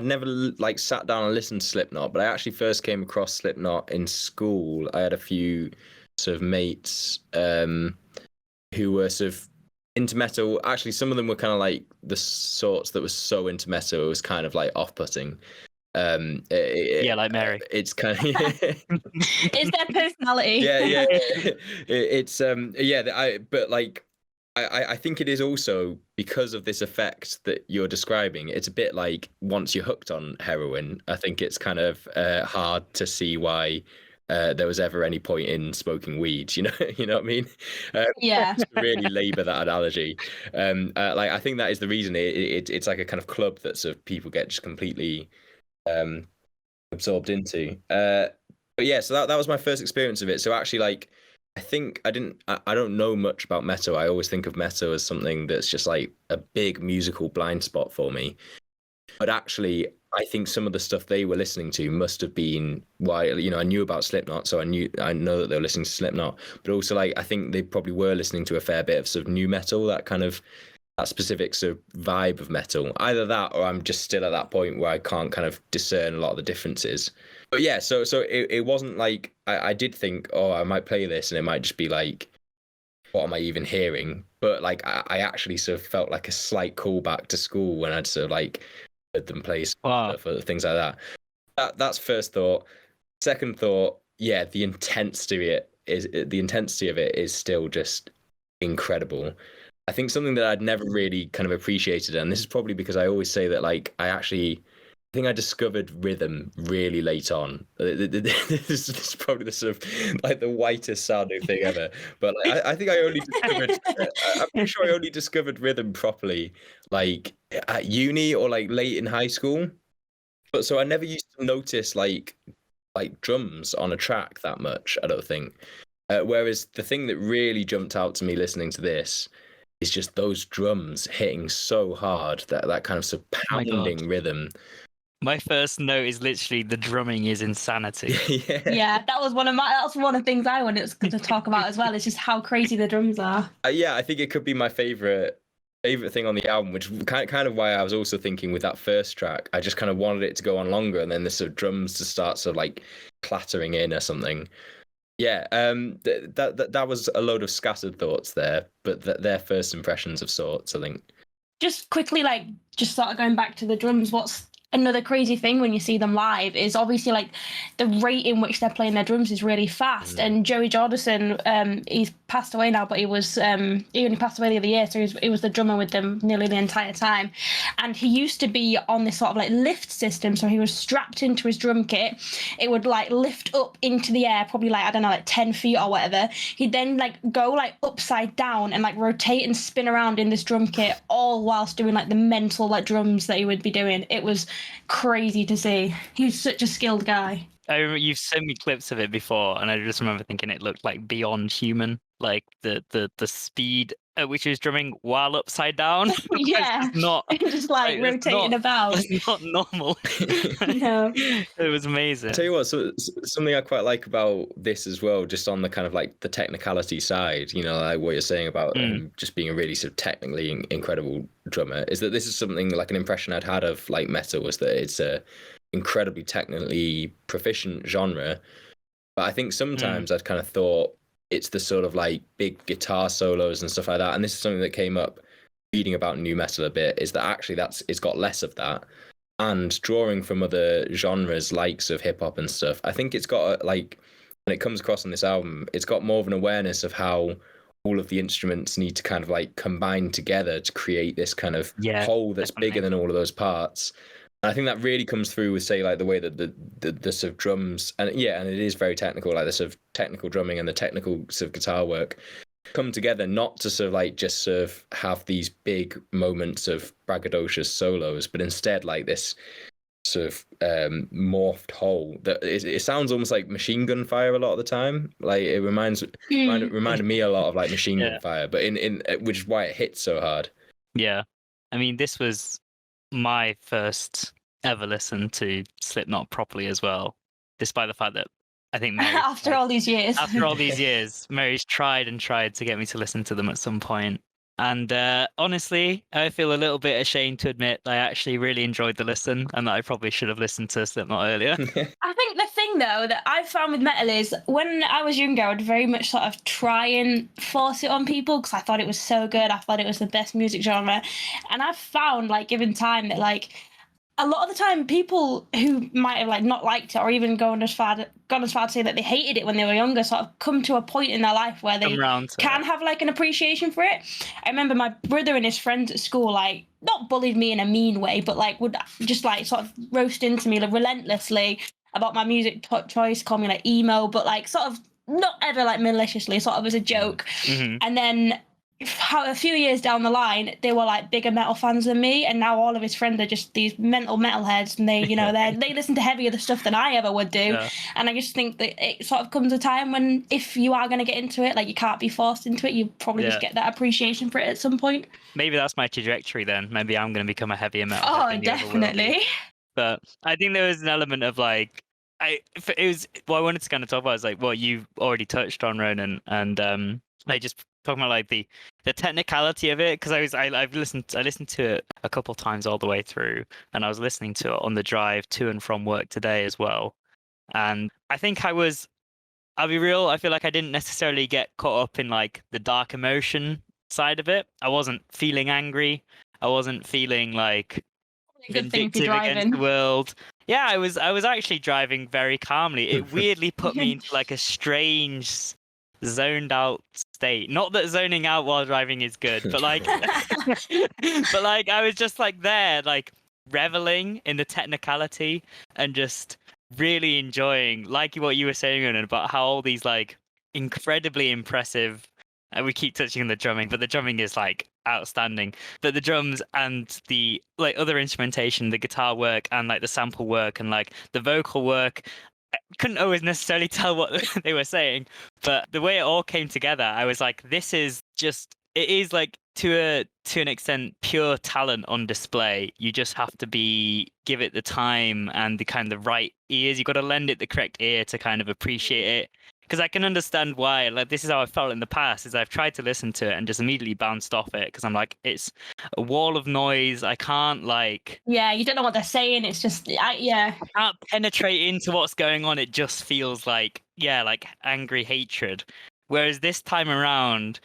never like sat down and listened to Slipknot, but I actually first came across Slipknot in school. I had a few sort of mates who were sort of into metal. Actually, some of them were kind of like the sorts that was so into metal it was kind of like off-putting. Like Mary. It's kind of it's their personality. Yeah. It's but like I think it is also because of this effect that you're describing. It's a bit like once you're hooked on heroin, I think it's kind of hard to see why there was ever any point in smoking weed. You know what I mean? Yeah. To really labour that analogy. Like I think that is the reason it's like a kind of club that sort of people get just completely absorbed into. But yeah, so that was my first experience of it. So actually, like, I think I don't know much about metal. I always think of metal as something that's just like a big musical blind spot for me. But actually, I think some of the stuff they were listening to must have been why, I knew about Slipknot, so I know that they were listening to Slipknot, but also like I think they probably were listening to a fair bit of sort of new metal, that specific sort of vibe of metal. Either that, or I'm just still at that point where I can't kind of discern a lot of the differences. But yeah, so it wasn't like I did think, oh, I might play this and it might just be like, what am I even hearing? But like I actually sort of felt like a slight callback to school when I'd sort of like heard them play stuff or things like that. That's first thought. Second thought, yeah, the intensity of it is still just incredible. I think something that I'd never really kind of appreciated, and this is probably because I always say that like I think I discovered rhythm really late on. This is probably the sort of like the whitest sounding thing ever. But like, I think I only discovered. I'm pretty sure I only discovered rhythm properly like at uni or like late in high school. But so I never used to notice like drums on a track that much. I don't think. Whereas the thing that really jumped out to me listening to this is just those drums hitting so hard, that kind of pounding rhythm. My first note is literally the drumming is insanity. Yeah, that's one of the things I wanted to talk about as well. It's just how crazy the drums are. Yeah, I think it could be my favorite thing on the album, which kind of why I was also thinking with that first track, I just kind of wanted it to go on longer and then the sort of drums to start sort of like clattering in or something. Yeah, that was a load of scattered thoughts there, but their first impressions of sorts, I think. Just quickly, like, just sort of going back to the drums, what's another crazy thing when you see them live is obviously like the rate in which they're playing their drums is really fast. And Joey Jordison, he's passed away now, but he only passed away the other year, so he was the drummer with them nearly the entire time. And he used to be on this sort of like lift system, so he was strapped into his drum kit. It would like lift up into the air, probably like, I don't know, like 10 feet or whatever. He'd then like go like upside down and like rotate and spin around in this drum kit, all whilst doing like the mental like drums that he would be doing. It was crazy to see. He's such a skilled guy. I remember you've sent me clips of it before, and I just remember thinking it looked like beyond human, like the speed at which he was drumming while upside down. Yeah, not just like rotating about. It's not normal. No, it was amazing. I'll tell you what, so something I quite like about this as well, just on the kind of like the technicality side, like what you're saying about just being a really sort of technically incredible drummer, is that this is something like an impression I'd had of like metal, was that it's a incredibly technically proficient genre. But I think sometimes I'd kind of thought it's the sort of like big guitar solos and stuff like that. And this is something that came up reading about new metal a bit, is that actually it's got less of that. And drawing from other genres, likes of hip hop and stuff, I think it's got like, when it comes across on this album, it's got more of an awareness of how all of the instruments need to kind of like combine together to create this kind of whole that's bigger than all of those parts. And I think that really comes through with, say, like the way that the sort of drums, and it is very technical, like the sort of technical drumming and the technical sort of guitar work come together, not to sort of like just sort of have these big moments of braggadocious solos, but instead like this sort of morphed whole. That it sounds almost like Machine Gun Fire a lot of the time. Like it reminded me a lot of like Machine Gun Fire, but in which is why it hits so hard. Yeah, I mean, this was my first ever listen to Slipknot properly as well, despite the fact that I think Mary, after all these years, Mary's tried and tried to get me to listen to them at some point. And honestly, I feel a little bit ashamed to admit that I actually really enjoyed the listen and that I probably should have listened to Slipknot earlier. I think the thing, though, that I've found with metal is when I was younger, I would very much sort of try and force it on people because I thought it was so good. I thought it was the best music genre. And I've found, like, given time, that, like, a lot of the time people who might have, like, not liked it or even gone as far to say that they hated it when they were younger sort of come to a point in their life where they can have, like, an appreciation for it. I remember my brother and his friends at school, like, not bullied me in a mean way, but, like, would just, like, sort of roast into me, like, relentlessly about my music choice, call me, like, emo, but, like, sort of not ever, like, maliciously, sort of as a joke. Mm-hmm. And then a few years down the line, they were like bigger metal fans than me, and now all of his friends are just these mental metalheads, and they, you know, they listen to heavier stuff than I ever would do. Yeah. And I just think that it sort of comes a time when, if you are going to get into it, like, you can't be forced into it. You probably just get that appreciation for it at some point. Maybe that's my trajectory then. Maybe I'm going to become a heavier metal. Oh, definitely. But I think there was an element of like, I wanted to kind of talk about is like what you've already touched on, Ronan, and like just talking about like the technicality of it, because I listened to it a couple times all the way through, and I was listening to it on the drive to and from work today as well. And I think I'll be real, I feel like I didn't necessarily get caught up in like the dark emotion side of it. I wasn't feeling angry. I wasn't feeling like vindictive against the world. Yeah, I was actually driving very calmly. It weirdly put me into like a strange zoned out state. Not that zoning out while driving is good, but like but like I was just like there, like reveling in the technicality and just really enjoying, like what you were saying, Ronan, about how all these like incredibly impressive, and we keep touching on the drumming, but the drumming is like outstanding. But the drums and the like other instrumentation, the guitar work and like the sample work and like the vocal work, I couldn't always necessarily tell what they were saying, but the way it all came together, I was like, this is just, it is like to an extent pure talent on display. You just have to give it the time and the kind of right ears. You got to lend it the correct ear to kind of appreciate it. Because I can understand why, like, this is how I felt in the past, is I've tried to listen to it and just immediately bounced off it because I'm like, it's a wall of noise. I can't, like... Yeah, you don't know what they're saying. It's just, I can't penetrate into what's going on. It just feels like, like angry hatred. Whereas this time around,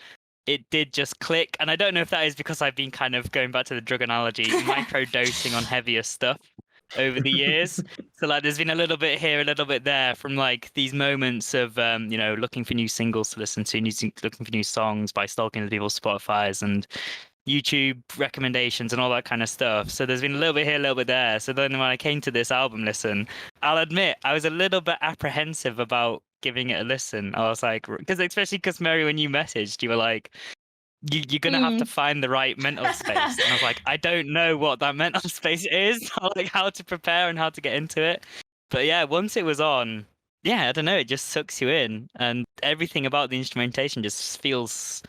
it did just click. And I don't know if that is because I've been kind of, going back to the drug analogy, micro-dosing on heavier stuff over the years. So like there's been a little bit here, a little bit there, from like these moments of looking for new singles to listen to, looking for new songs by stalking the people's Spotify's and YouTube recommendations and all that kind of stuff. So there's been a little bit here, a little bit there. So then when I came to this album listen, I'll admit I was a little bit apprehensive about giving it a listen. I was like, especially because Mary, when you messaged, you were like, you're going to have to find the right mental space. And I was like, I don't know what that mental space is, or like how to prepare and how to get into it. But yeah, once it was on, I don't know, it just sucks you in. And everything about the instrumentation just feels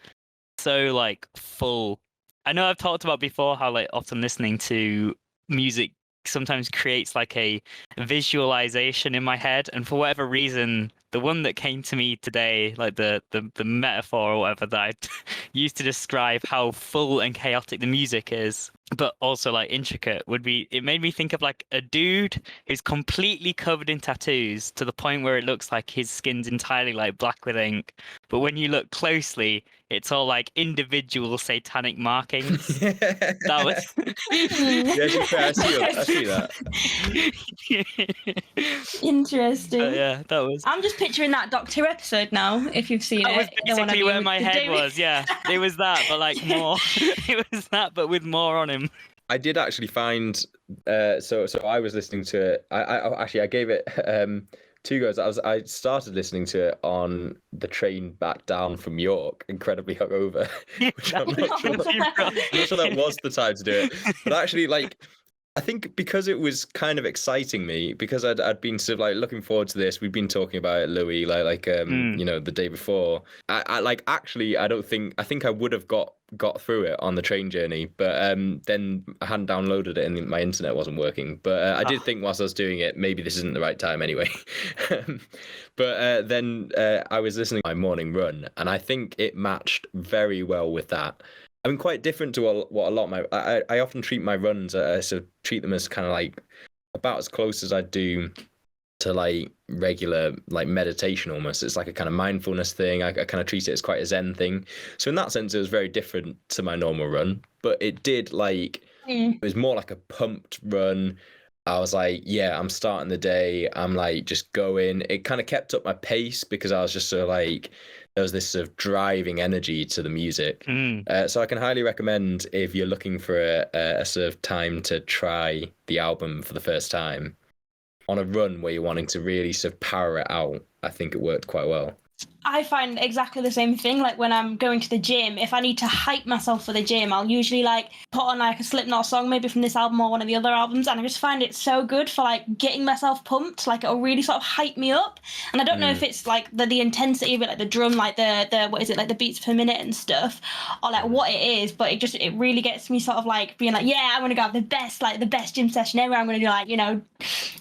so like full. I know I've talked about before how like often listening to music sometimes creates like a visualization in my head. And for whatever reason, the one that came to me today, like the metaphor or whatever that I used to describe how full and chaotic the music is, but also like intricate, it made me think of like a dude who's completely covered in tattoos to the point where it looks like his skin's entirely like black with ink. But when you look closely, it's all like individual satanic markings. That was I see that. Interesting. Yeah, that was. I'm just picturing that Doctor Who episode now. If you've seen that it, was basically where my head was. Yeah, it was that, but like more. It was that, but with more on him. I did actually find. So I was listening to it. I gave it 2 goes. I started listening to it on the train back down from York, incredibly hungover, which I'm not sure that was the time to do it. But actually, like, I think because it was kind of exciting me, because I'd been sort of like looking forward to this. We've been talking about it, Louis, you know, the day before. I like actually I think I would have got through it on the train journey, but then I hadn't downloaded it and my internet wasn't working. But I did think whilst I was doing it, maybe this isn't the right time anyway. But then I was listening to my morning run, and I think it matched very well with that. I mean, quite different to what a lot of my... I often treat my runs, sort of treat them as kind of like about as close as I do to like regular like meditation almost. It's like a kind of mindfulness thing. I kind of treat it as quite a Zen thing. So in that sense, it was very different to my normal run, but it did like... It was more like a pumped run. I was like, yeah, I'm starting the day. I'm like just going. It kind of kept up my pace because I was just sort of like... There was this sort of driving energy to the music. So I can highly recommend if you're looking for a sort of time to try the album for the first time on a run where you're wanting to really sort of power it out. I think it worked quite well. I find exactly the same thing. Like when I'm going to the gym, if I need to hype myself for the gym, I'll usually like put on like a Slipknot song, maybe from this album or one of the other albums, and I just find it so good for like getting myself pumped. Like it'll really sort of hype me up. And I don't know if it's like the intensity of it, like the drum, like the what is it, like the beats per minute and stuff, or like what it is, but it really gets me sort of like being like, yeah, I'm gonna go have the best gym session ever. I'm gonna do like, you know,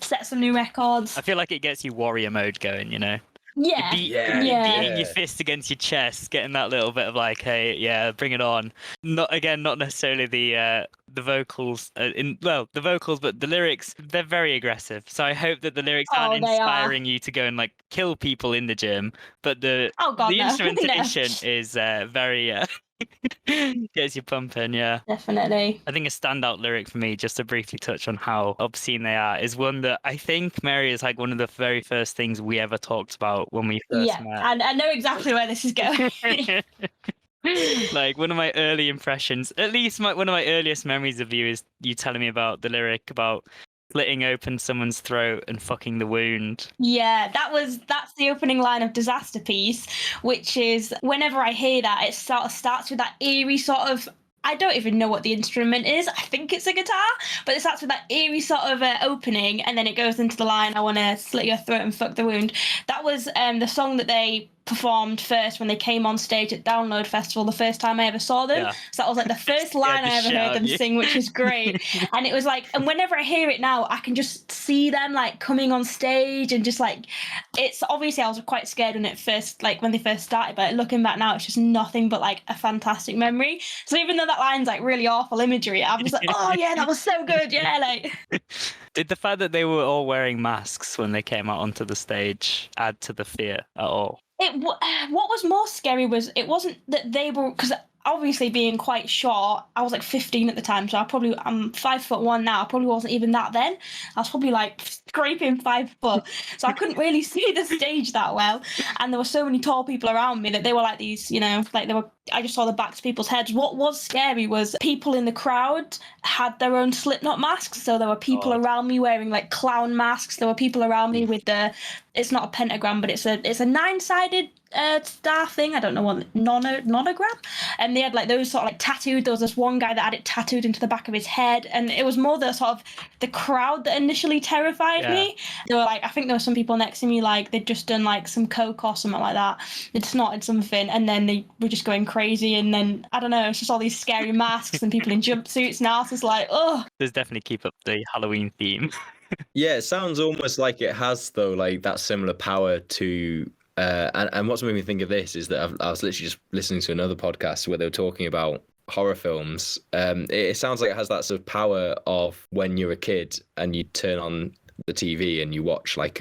set some new records. I feel like it gets you warrior mode going, you know. Yeah, Beating your fist against your chest, getting that little bit of like, hey, yeah, bring it on. Not necessarily the vocals, the vocals, but the lyrics, they're very aggressive. So I hope that the lyrics aren't inspiring you to go and like kill people in the gym, but the instrumentation is very gets you pumping. Yeah, definitely. I think a standout lyric for me, just to briefly touch on how obscene they are, is one that I think, Mary, is like one of the very first things we ever talked about when we first met. And I know exactly where this is going. Like one of my early impressions, at least one of my earliest memories of you is you telling me about the lyric about slitting open someone's throat and fucking the wound. Yeah, that's the opening line of Disaster Piece, which is whenever I hear that, it sort of starts with that eerie sort of, I don't even know what the instrument is. I think it's a guitar, but it starts with that eerie sort of opening, and then it goes into the line, I want to slit your throat and fuck the wound. That was the song that they performed first when they came on stage at Download Festival the first time I ever saw them. Yeah. So that was like the first line I ever heard them sing, which is great. And it was like, and whenever I hear it now, I can just see them like coming on stage and just like, it's obviously I was quite scared when they first started, but looking back now, it's just nothing but like a fantastic memory. So even though that line's like really awful imagery, I'm just like, oh yeah, that was so good. Yeah, like. Did the fact that they were all wearing masks when they came out onto the stage add to the fear at all? What was more scary was it wasn't that they were, because obviously being quite short, I was like 15 at the time, so I'm 5'1" now. I probably wasn't even that then. I was probably like scraping 5 foot, so I couldn't really see the stage that well. And there were so many tall people around me that they were like these, you know, like I just saw the backs of people's heads. What was scary was people in the crowd had their own Slipknot masks. So there were people around me wearing like clown masks. There were people around me with it's not a pentagram, but it's a 9-sided star thing. I don't know what nonogram. And they had like those sort of like tattooed. There was this one guy that had it tattooed into the back of his head, and it was more the sort of the crowd that initially terrified me. They were like, I think there were some people next to me like they'd just done like some coke or something like that. They'd snorted something, and then they were just going crazy. And then I don't know, it's just all these scary masks and people in jumpsuits. Now it's just like, oh. There's definitely keep up the Halloween theme. Yeah, it sounds almost like it has though, like that similar power to. And what's made me think of this is that I was literally just listening to another podcast where they were talking about horror films. It sounds like it has that sort of power of when you're a kid and you turn on the TV and you watch like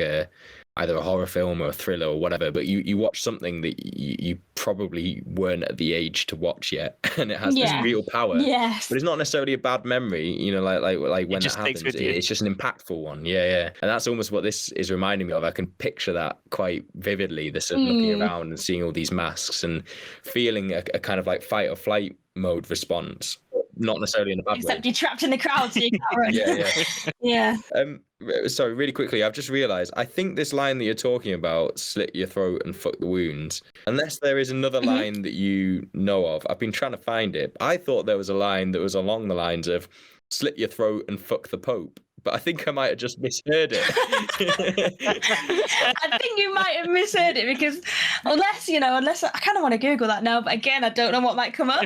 either a horror film or a thriller or whatever, but you watch something that you probably weren't at the age to watch yet, and it has this real power. Yes. But it's not necessarily a bad memory, you know, like when that happens, it's just an impactful one. Yeah. And that's almost what this is reminding me of. I can picture that quite vividly, this sort of looking around and seeing all these masks and feeling a kind of like fight or flight mode response. Not necessarily in a bad way. Except you're trapped in the crowd, so you can't run. Yeah. Sorry, really quickly, I've just realised, I think this line that you're talking about, slit your throat and fuck the wounds, unless there is another line that you know of, I've been trying to find it. I thought there was a line that was along the lines of, slit your throat and fuck the Pope. But I think I might have just misheard it. I think you might have misheard it because unless I kind of want to Google that now, but again, I don't know what might come up.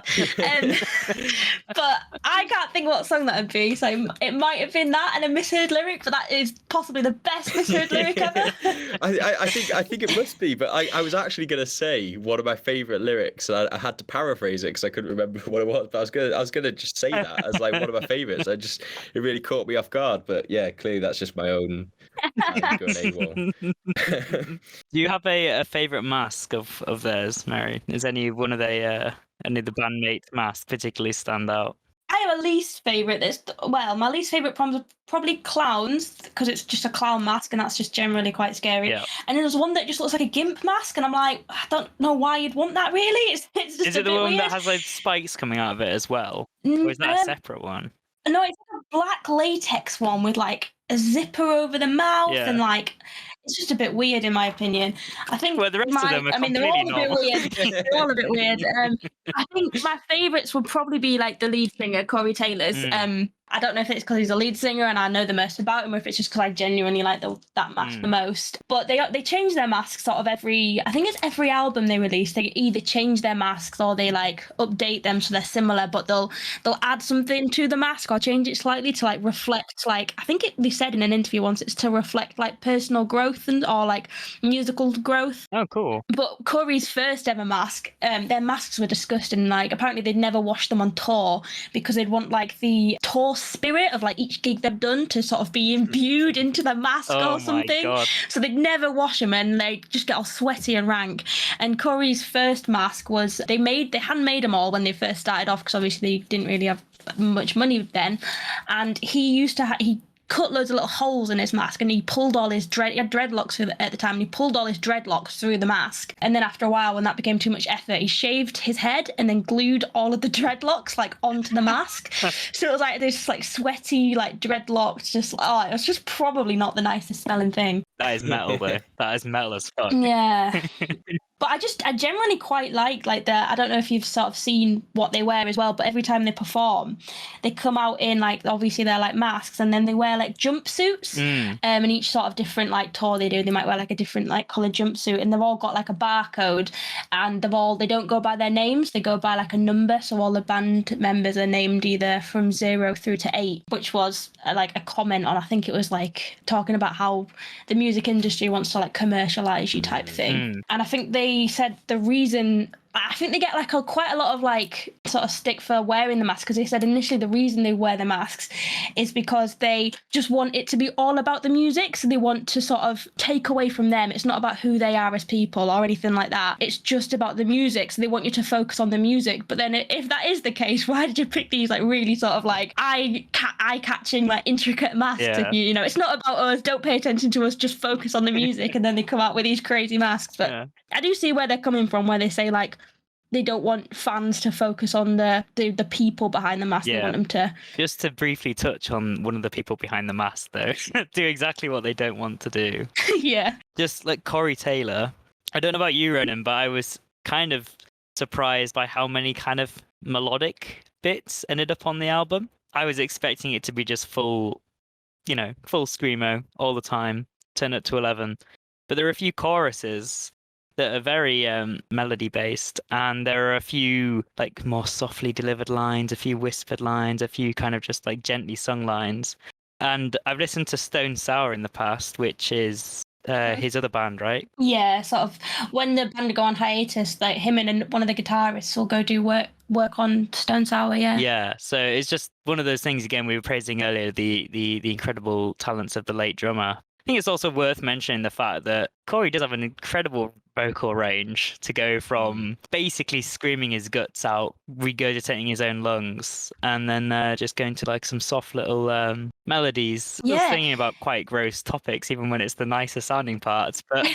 But I can't think what song that would be. So it might have been that and a misheard lyric, but that is possibly the best misheard lyric ever. I think it must be, but I was actually going to say one of my favourite lyrics, and I had to paraphrase it because I couldn't remember what it was. But I was gonna just say that as like one of my favourites. It really caught me off guard. But yeah, clearly that's just my own going AWOL. Do you have a favourite mask of theirs, Mary? Is any of the bandmates' masks particularly stand out? I have a least favourite. My least favourite probably clowns, because it's just a clown mask and that's just generally quite scary. Yeah. And then there's one that just looks like a gimp mask, and I'm like, I don't know why you'd want that really. It's just Is it the one weird. that has like spikes coming out of it as well? Or is that a separate one? No, it's like a black latex one with like a zipper over the mouth, and like it's just a bit weird in my opinion. I think the rest of them are they're all a bit weird. They're all a bit weird. I think my favourites would probably be like the lead singer, Corey Taylor's. I don't know if it's because he's a lead singer and I know the most about him, or if it's just because I genuinely like that mask the most. But they change their masks sort of every album they release. They either change their masks or they like update them so they're similar, but they'll add something to the mask or change it slightly to like reflect, like I think they said in an interview once, it's to reflect like personal growth or like musical growth. Oh, cool. But Corey's first ever mask, their masks were disgusting. Like apparently they'd never washed them on tour because they'd want like the tour spirit of like each gig they've done to sort of be imbued into the mask or something. My God. So they'd never wash them and they just get all sweaty and rank. And Corey's first mask was they handmade them all when they first started off because obviously they didn't really have much money then. And he cut loads of little holes in his mask and he pulled all his he had dreadlocks at the time, and he pulled all his dreadlocks through the mask. And then after a while, when that became too much effort, he shaved his head and then glued all of the dreadlocks like onto the mask. So it was like this like sweaty like dreadlocks, it was just probably not the nicest smelling thing. That is metal though. That is metal as fuck. Yeah. But I generally quite like I don't know if you've sort of seen what they wear as well, but every time they perform, they come out in like, obviously they're like masks, and then they wear like jumpsuits. And each sort of different like tour they do, they might wear like a different like coloured jumpsuit, and they've all got like a barcode, and they don't go by their names, they go by like a number. So all the band members are named either from 0 through to 8, which was like a comment on, I think it was like talking about how the music industry wants to like commercialise you type thing. And I think they said the reason, I think they get like quite a lot of like sort of stick for wearing the mask, because they said initially the reason they wear the masks is because they just want it to be all about the music. So they want to sort of take away from them. It's not about who they are as people or anything like that. It's just about the music. So they want you to focus on the music. But then if that is the case, why did you pick these like really sort of like eye-catching like intricate masks? Yeah. If you know, it's not about us, don't pay attention to us, just focus on the music. And then they come out with these crazy masks. But yeah. I do see where they're coming from, where they say like they don't want fans to focus on the people behind the mask. Yeah. They want them to... Just to briefly touch on one of the people behind the mask, though, do exactly what they don't want to do. Yeah. Just like Corey Taylor. I don't know about you, Ronan, but I was kind of surprised by how many kind of melodic bits ended up on the album. I was expecting it to be just full screamo all the time, turn it to 11. But there are a few choruses that are very melody based, and there are a few like more softly delivered lines, a few whispered lines, a few kind of just like gently sung lines. And I've listened to Stone Sour in the past, which is his other band, right? Yeah, sort of when the band go on hiatus, like him and one of the guitarists will go do work on Stone Sour. Yeah, so it's just one of those things. Again, we were praising earlier the incredible talents of the late drummer. I think it's also worth mentioning the fact that Corey does have an incredible vocal range to go from basically screaming his guts out, regurgitating his own lungs, and then just going to like some soft little melodies, singing about quite gross topics, even when it's the nicer sounding parts. But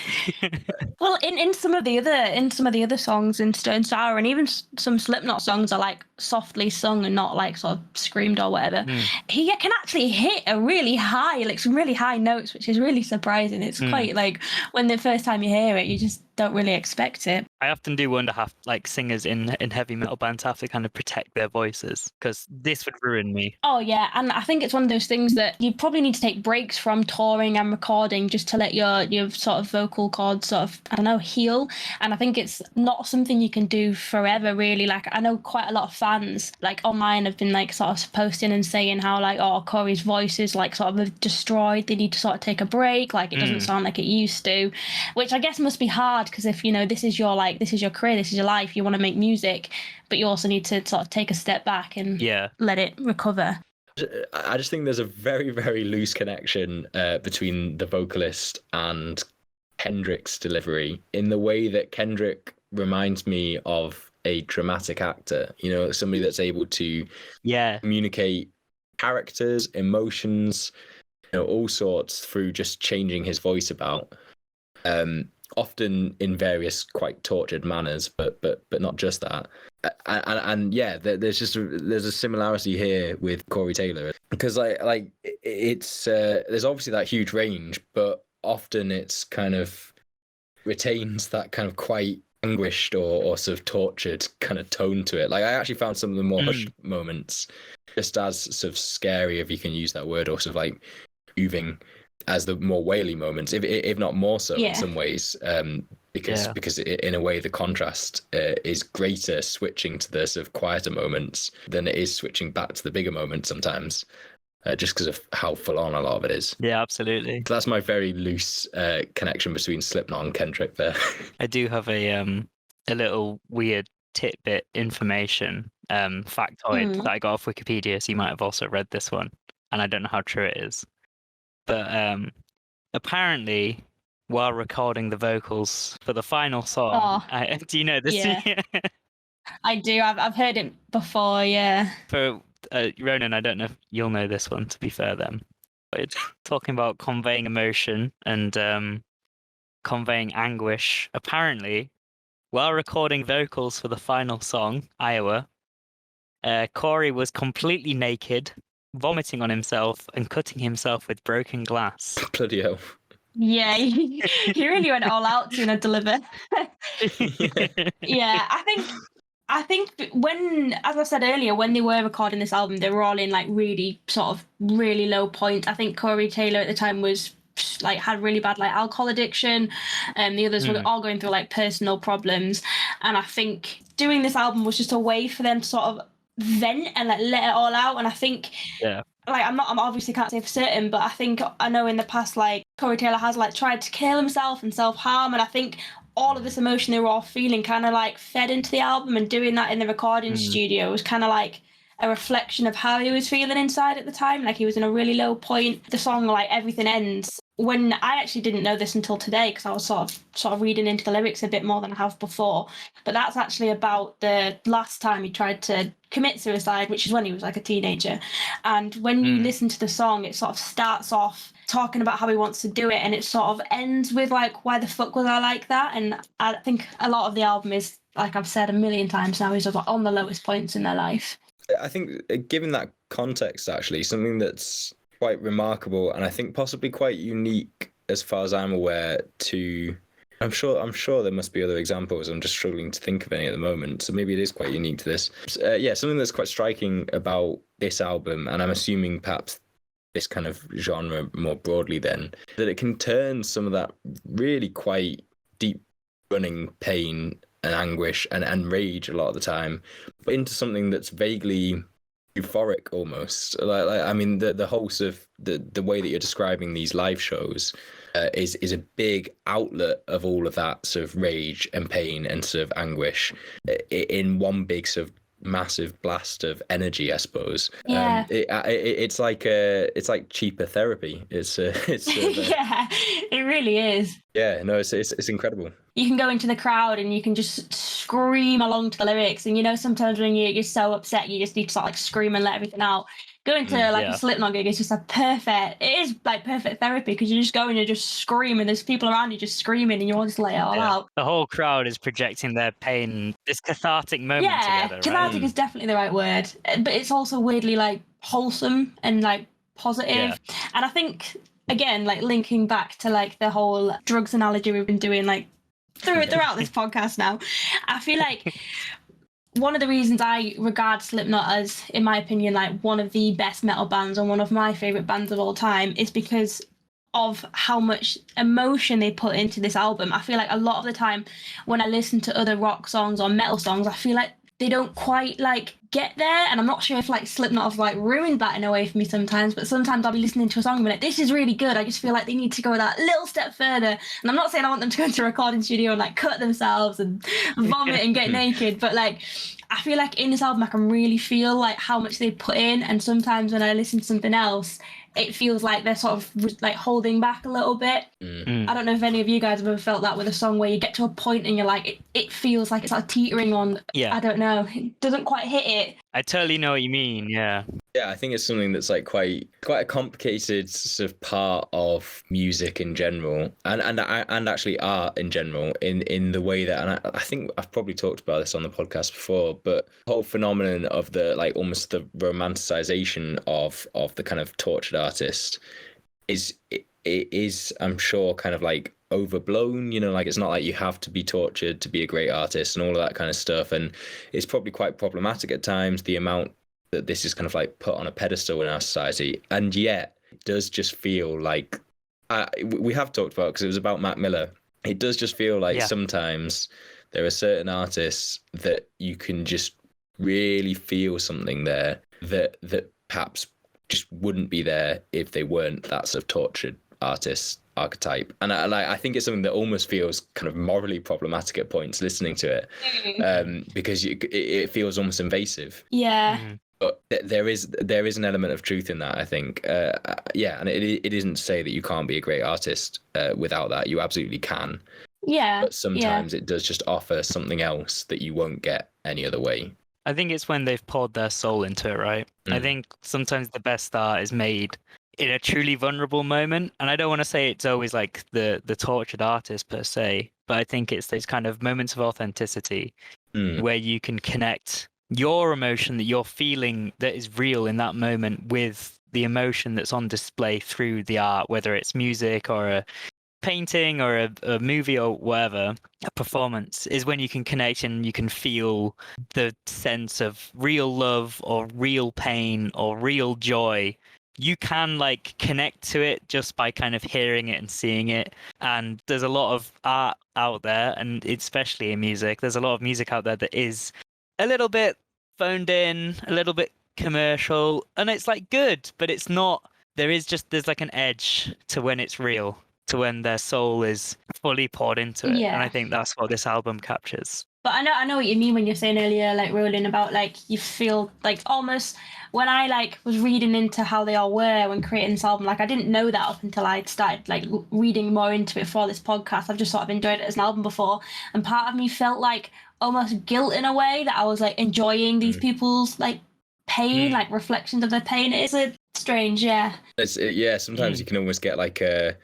well, in some of the other songs in Stone Sour, and even some Slipknot songs are like softly sung and not like sort of screamed or whatever. He can actually hit a really high, like some really high notes, which is really surprising. It's quite like when the first time you hear it, you just don't really expect it. I often do wonder how like singers in heavy metal bands have to kind of protect their voices, because this would ruin me. Oh yeah, and I think it's one of those things that you probably need to take breaks from touring and recording just to let your sort of vocal cords sort of, I don't know, heal. And I think it's not something you can do forever, really. Like, I know quite a lot of fans like online have been like sort of posting and saying how like, oh, Corey's voice is like sort of destroyed, they need to sort of take a break, like it doesn't sound like it used to, which I guess must be hard, because if this is your career, this is your life, you want to make music, but you also need to sort of take a step back and let it recover. I just think there's a very, very loose connection between the vocalist and Kendrick's delivery, in the way that Kendrick reminds me of a dramatic actor, somebody that's able to communicate characters, emotions, all sorts through just changing his voice about. Often in various quite tortured manners, but not just that. And yeah, there's a similarity here with Corey Taylor, because like it's there's obviously that huge range, but often it's kind of retains that kind of quite anguished or sort of tortured kind of tone to it. Like, I actually found some of the more hushed moments just as sort of scary, if you can use that word, or sort of like moving, as the more waily moments, if not more so in some ways, because in a way the contrast is greater switching to the sort of quieter moments than it is switching back to the bigger moments sometimes, just because of how full on a lot of it is. Yeah, absolutely. So that's my very loose connection between Slipknot and Kendrick there. I do have a little weird tidbit information, factoid that I got off Wikipedia, so you might have also read this one, and I don't know how true it is. But apparently, while recording the vocals for the final song, do you know this? Yeah. I do. I've heard it before. Yeah. For Ronan, I don't know if you'll know this one. To be fair, then, but it's talking about conveying emotion and conveying anguish. Apparently, while recording vocals for the final song, Iowa, Corey was completely naked, vomiting on himself and cutting himself with broken glass. Bloody hell. Yeah, he really went all out to deliver. Yeah, I think when, as I said earlier, when they were recording this album, they were all in like really low point. I think Corey Taylor at the time was like had really bad like alcohol addiction, and the others were all going through like personal problems. And I think doing this album was just a way for them to sort of vent and like let it all out. And I think like I'm obviously can't say for certain, but I know in the past like Corey Taylor has like tried to kill himself and self-harm, and I think all of this emotion they were all feeling kind of like fed into the album, and doing that in the recording studio was kind of like a reflection of how he was feeling inside at the time. Like, he was in a really low point. The song like Everything Ends, when I actually didn't know this until today, because I was sort of reading into the lyrics a bit more than I have before, but that's actually about the last time he tried to commit suicide, which is when he was like a teenager. And when you listen to the song, it sort of starts off talking about how he wants to do it, and it sort of ends with like, why the fuck was I like that? And I think a lot of the album is, like I've said a million times now, is on the lowest points in their life. I think, given that context, actually, something that's quite remarkable, and I think possibly quite unique, as far as I'm aware, to... I'm sure there must be other examples. I'm just struggling to think of any at the moment, so maybe it is quite unique to this. Something that's quite striking about this album, and I'm assuming perhaps this kind of genre more broadly then, that it can turn some of that really quite deep running pain and anguish and rage a lot of the time, but into something that's vaguely euphoric almost. Like I mean, the whole sort of the way that you're describing these live shows is a big outlet of all of that sort of rage and pain and sort of anguish in one big sort of massive blast of energy, I suppose. Yeah. It's like cheaper therapy. It's yeah, it really is. Yeah, no, it's incredible. You can go into the crowd and you can just scream along to the lyrics, and sometimes when you're so upset, you just need to sort of like scream and let everything out. Going to a Slipknot gig is just perfect therapy, because you just go and you just scream, and there's people around you just screaming, and you want to just let it all out. The whole crowd is projecting their pain, this cathartic moment together, right? Cathartic is definitely the right word, but it's also weirdly like wholesome and like positive. And I think, again, like linking back to like the whole drugs analogy we've been doing like throughout this podcast now. I feel like one of the reasons I regard Slipknot as, in my opinion, like one of the best metal bands and one of my favorite bands of all time is because of how much emotion they put into this album. I feel like a lot of the time when I listen to other rock songs or metal songs, I feel like they don't quite like get there, and I'm not sure if like Slipknot have like ruined that in a way for me sometimes, but sometimes I'll be listening to a song and be like, this is really good. I just feel like they need to go that little step further. And I'm not saying I want them to go into a recording studio and like cut themselves and vomit and get naked, but like I feel like in this album I can really feel like how much they put in, and sometimes when I listen to something else it feels like they're sort of like holding back a little bit. I don't know if any of you guys have ever felt that with a song where you get to a point and you're like, it feels like it's like teetering on. Yeah. I don't know. It doesn't quite hit it. I totally know what you mean. Yeah. Yeah, I think it's something that's like quite a complicated sort of part of music in general, and actually art in general, in the way that, and I think I've probably talked about this on the podcast before, but the whole phenomenon of the like almost the romanticization of the kind of tortured artist is I'm sure kind of like overblown, you know, like it's not like you have to be tortured to be a great artist and all of that kind of stuff, and it's probably quite problematic at times, the amount that this is kind of like put on a pedestal in our society. And yet it does just feel like we have talked about, because it was about Mac Miller, it does just feel like sometimes there are certain artists that you can just really feel something there that perhaps just wouldn't be there if they weren't that sort of tortured artist archetype. And I think it's something that almost feels kind of morally problematic at points listening to it, because it feels almost invasive. Yeah. But there is an element of truth in that, I think. And it isn't to say that you can't be a great artist without that. You absolutely can. Yeah. But sometimes it does just offer something else that you won't get any other way. I think it's when they've poured their soul into it, right? I think sometimes the best art is made in a truly vulnerable moment. And I don't want to say it's always like the tortured artist per se, but I think it's those kind of moments of authenticity where you can connect your emotion that you're feeling that is real in that moment with the emotion that's on display through the art, whether it's music or a painting or a movie or whatever. A performance is when you can connect and you can feel the sense of real love or real pain or real joy. You can like connect to it just by kind of hearing it and seeing it. And there's a lot of art out there, and especially in music, there's a lot of music out there that is a little bit phoned in, a little bit commercial, and it's like good, but it's not. There's like an edge to when it's real, to when their soul is fully poured into it. Yeah. And I think that's what this album captures. But I know what you mean when you're saying earlier, like Roland, about like you feel like almost when I like was reading into how they all were when creating this album, like I didn't know that up until I started like reading more into it for this podcast. I've just sort of enjoyed it as an album before, and part of me felt like almost guilt in a way that I was like enjoying these people's like pain, like reflections of their pain. It's strange, yeah. Sometimes you can almost get like a.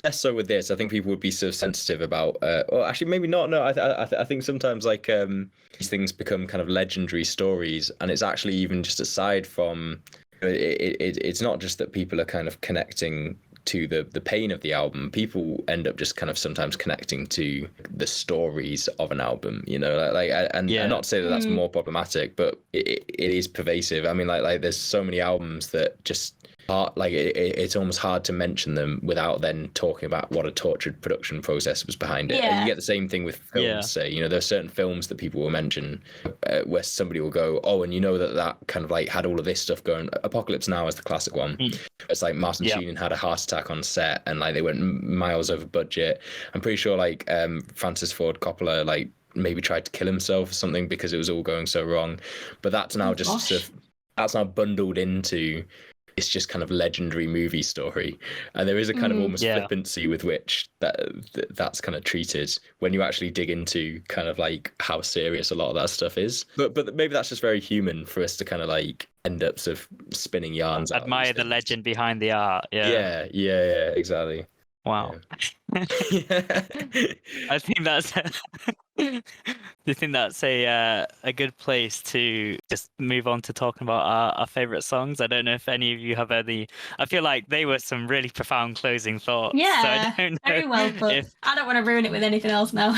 Less so with this. I think people would be sort of sensitive about. Well, actually, maybe not. No, I think sometimes like these things become kind of legendary stories, and it's actually even just aside from. It's not just that people are kind of connecting to the pain of the album. People end up just kind of sometimes connecting to the stories of an album. You know, and not to say that that's more problematic, but it is pervasive. I mean, like there's so many albums that just. It's almost hard to mention them without then talking about what a tortured production process was behind it. And you get the same thing with films. Say, you know, there are certain films that people will mention where somebody will go, oh, and you know that kind of like had all of this stuff going. Apocalypse Now is the classic one. It's like Martin Sheen had a heart attack on set, and like they went miles over budget. I'm pretty sure like Francis Ford Coppola like maybe tried to kill himself or something because it was all going so wrong. But that's now that's now bundled into. It's just kind of legendary movie story, and there is a kind of almost flippancy with which that's kind of treated when you actually dig into kind of like how serious a lot of that stuff is. But maybe that's just very human for us to kind of like end up sort of spinning yarns. Admire the legend behind the art. Yeah, exactly. Wow. Yeah. I think that's do you think that's a good place to just move on to talking about our favorite songs? I don't know if any of you have any. I feel like they were some really profound closing thoughts. Yeah, so I don't know very well put. I don't want to ruin it with anything else now.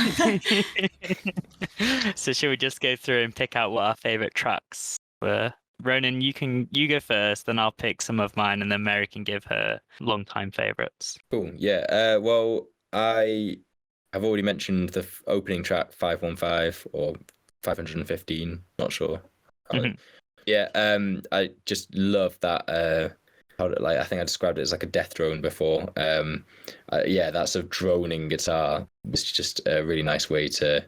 So should we just go through and pick out what our favorite tracks were? Ronan, you go first, then I'll pick some of mine, and then Mary can give her long-time favorites. Cool. Yeah. Well, I have already mentioned the opening track 515 or 515. Not sure. Yeah. I just love that. I think I described it as like a death drone before. Yeah, that sort of droning guitar was just a really nice way to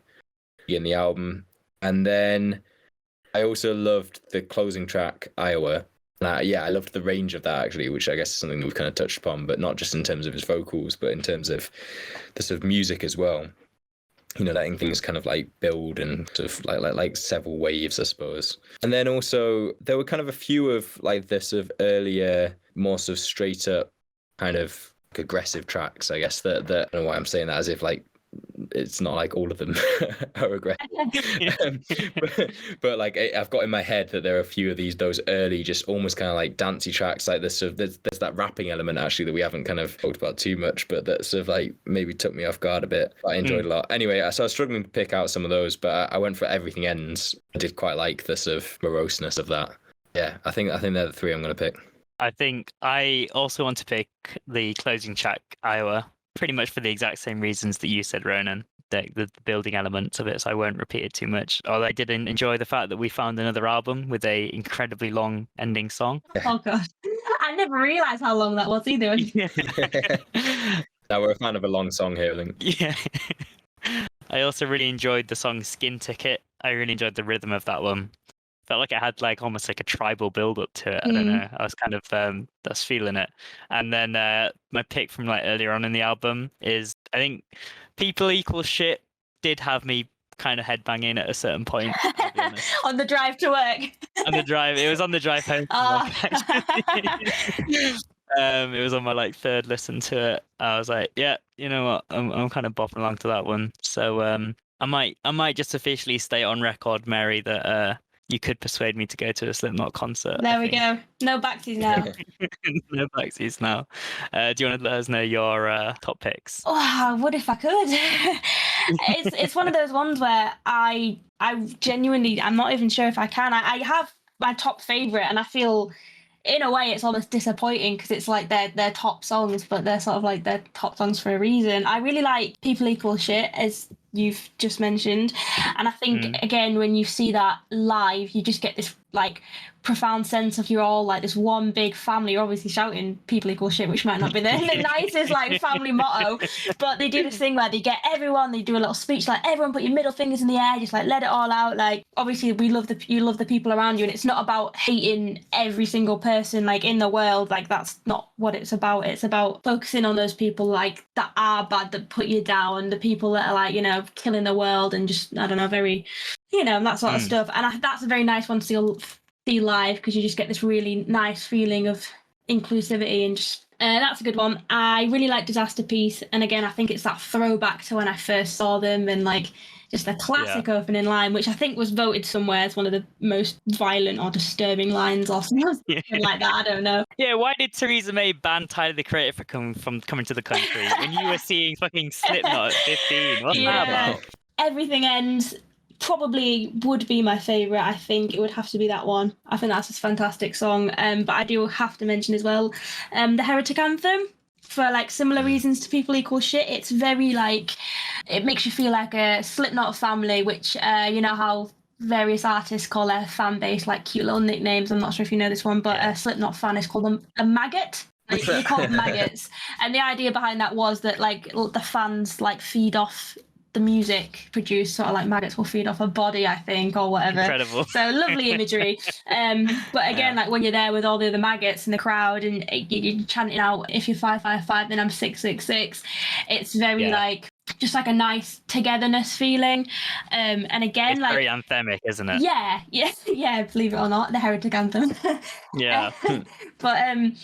begin the album. And then I also loved the closing track, Iowa. Yeah, I loved the range of that actually, which I guess is something that we've kind of touched upon, but not just in terms of his vocals, but in terms of the sort of music as well. You know, letting things kind of like build and sort of like several waves, I suppose. And then also there were kind of a few of like the sort of earlier, more sort of straight up kind of aggressive tracks, I guess, that I don't know why I'm saying that as if like it's not like all of them are aggressive. But like I've got in my head that there are a few of those early, just almost kind of like dancey tracks, like there's that rapping element actually that we haven't kind of talked about too much, but that sort of like maybe took me off guard a bit. I enjoyed a lot. Anyway, so I was struggling to pick out some of those, but I went for Everything Ends. I did quite like the sort of moroseness of that. Yeah, I think they're the three I'm going to pick. I think I also want to pick the closing track, Iowa, pretty much for the exact same reasons that you said, Ronan, the building elements of it, so I won't repeat it too much. Although I did enjoy the fact that we found another album with a incredibly long ending song. Oh god, I never realised how long that was either. Now we're a fan of a long song here, I think. Yeah. I also really enjoyed the song Skin Ticket. I really enjoyed the rhythm of that one. Felt like it had like almost like a tribal build up to it. I don't know. I was kind of that's feeling it. And then my pick from like earlier on in the album is, I think, People Equal Shit did have me kind of headbanging at a certain point. On the drive to work. On the drive, it was on the drive home. It was on my like third listen to it. I was like, yeah, you know what? I'm kind of bopping along to that one. So I might just officially state on record, Mary, that you could persuade me to go to a Slipknot concert. There we go. No backsies now. No backsies now. Do you want to let us know your top picks? Oh, I would if I could. It's one of those ones where I genuinely, I'm not even sure if I can. I have my top favourite, and I feel in a way it's almost disappointing because it's like they're top songs, but they're sort of like they're top songs for a reason. I really like People Equal Shit, as you've just mentioned, and I think again when you see that live, you just get this like profound sense of you're all like this one big family. You're obviously shouting People Equal Shit, which might not be the nicest like family motto, but they do this thing where they get everyone, they do a little speech like, everyone put your middle fingers in the air, just like let it all out. Like obviously you love the people around you, and it's not about hating every single person like in the world. Like that's not what it's about. It's about focusing on those people like that are bad, that put you down, the people that are like, you know, killing the world and just, I don't know, very, you know, that sort of stuff. And that's a very nice one to see live, because you just get this really nice feeling of inclusivity, and just that's a good one. I really like Disaster Piece, and again I think it's that throwback to when I first saw them, and like just a classic opening line, which I think was voted somewhere as one of the most violent or disturbing lines or something like that. I don't know. Yeah, why did Theresa May ban Tyler the Creator from coming to the country when you were seeing fucking Slipknot at 15? What's that about? Everything Ends probably would be my favourite. I think it would have to be that one. I think that's a fantastic song. But I do have to mention as well the Heretic Anthem, for like similar reasons to People Equal Shit. It's very like, it makes you feel like a Slipknot family, which you know how various artists call their fan base like cute little nicknames. I'm not sure if you know this one, but a Slipknot fan is called a maggot. Like, they're called maggots, and the idea behind that was that like the fans like feed off the music produced, sort of like maggots will feed off a body, I think, or whatever. Incredible. So lovely imagery. But again, like when you're there with all the other maggots in the crowd and you're chanting out, if you're 555, then I'm 666. It's very like just like a nice togetherness feeling. And again, It's like very anthemic, isn't it? Yeah, believe it or not, the Heretic Anthem. Yeah. But and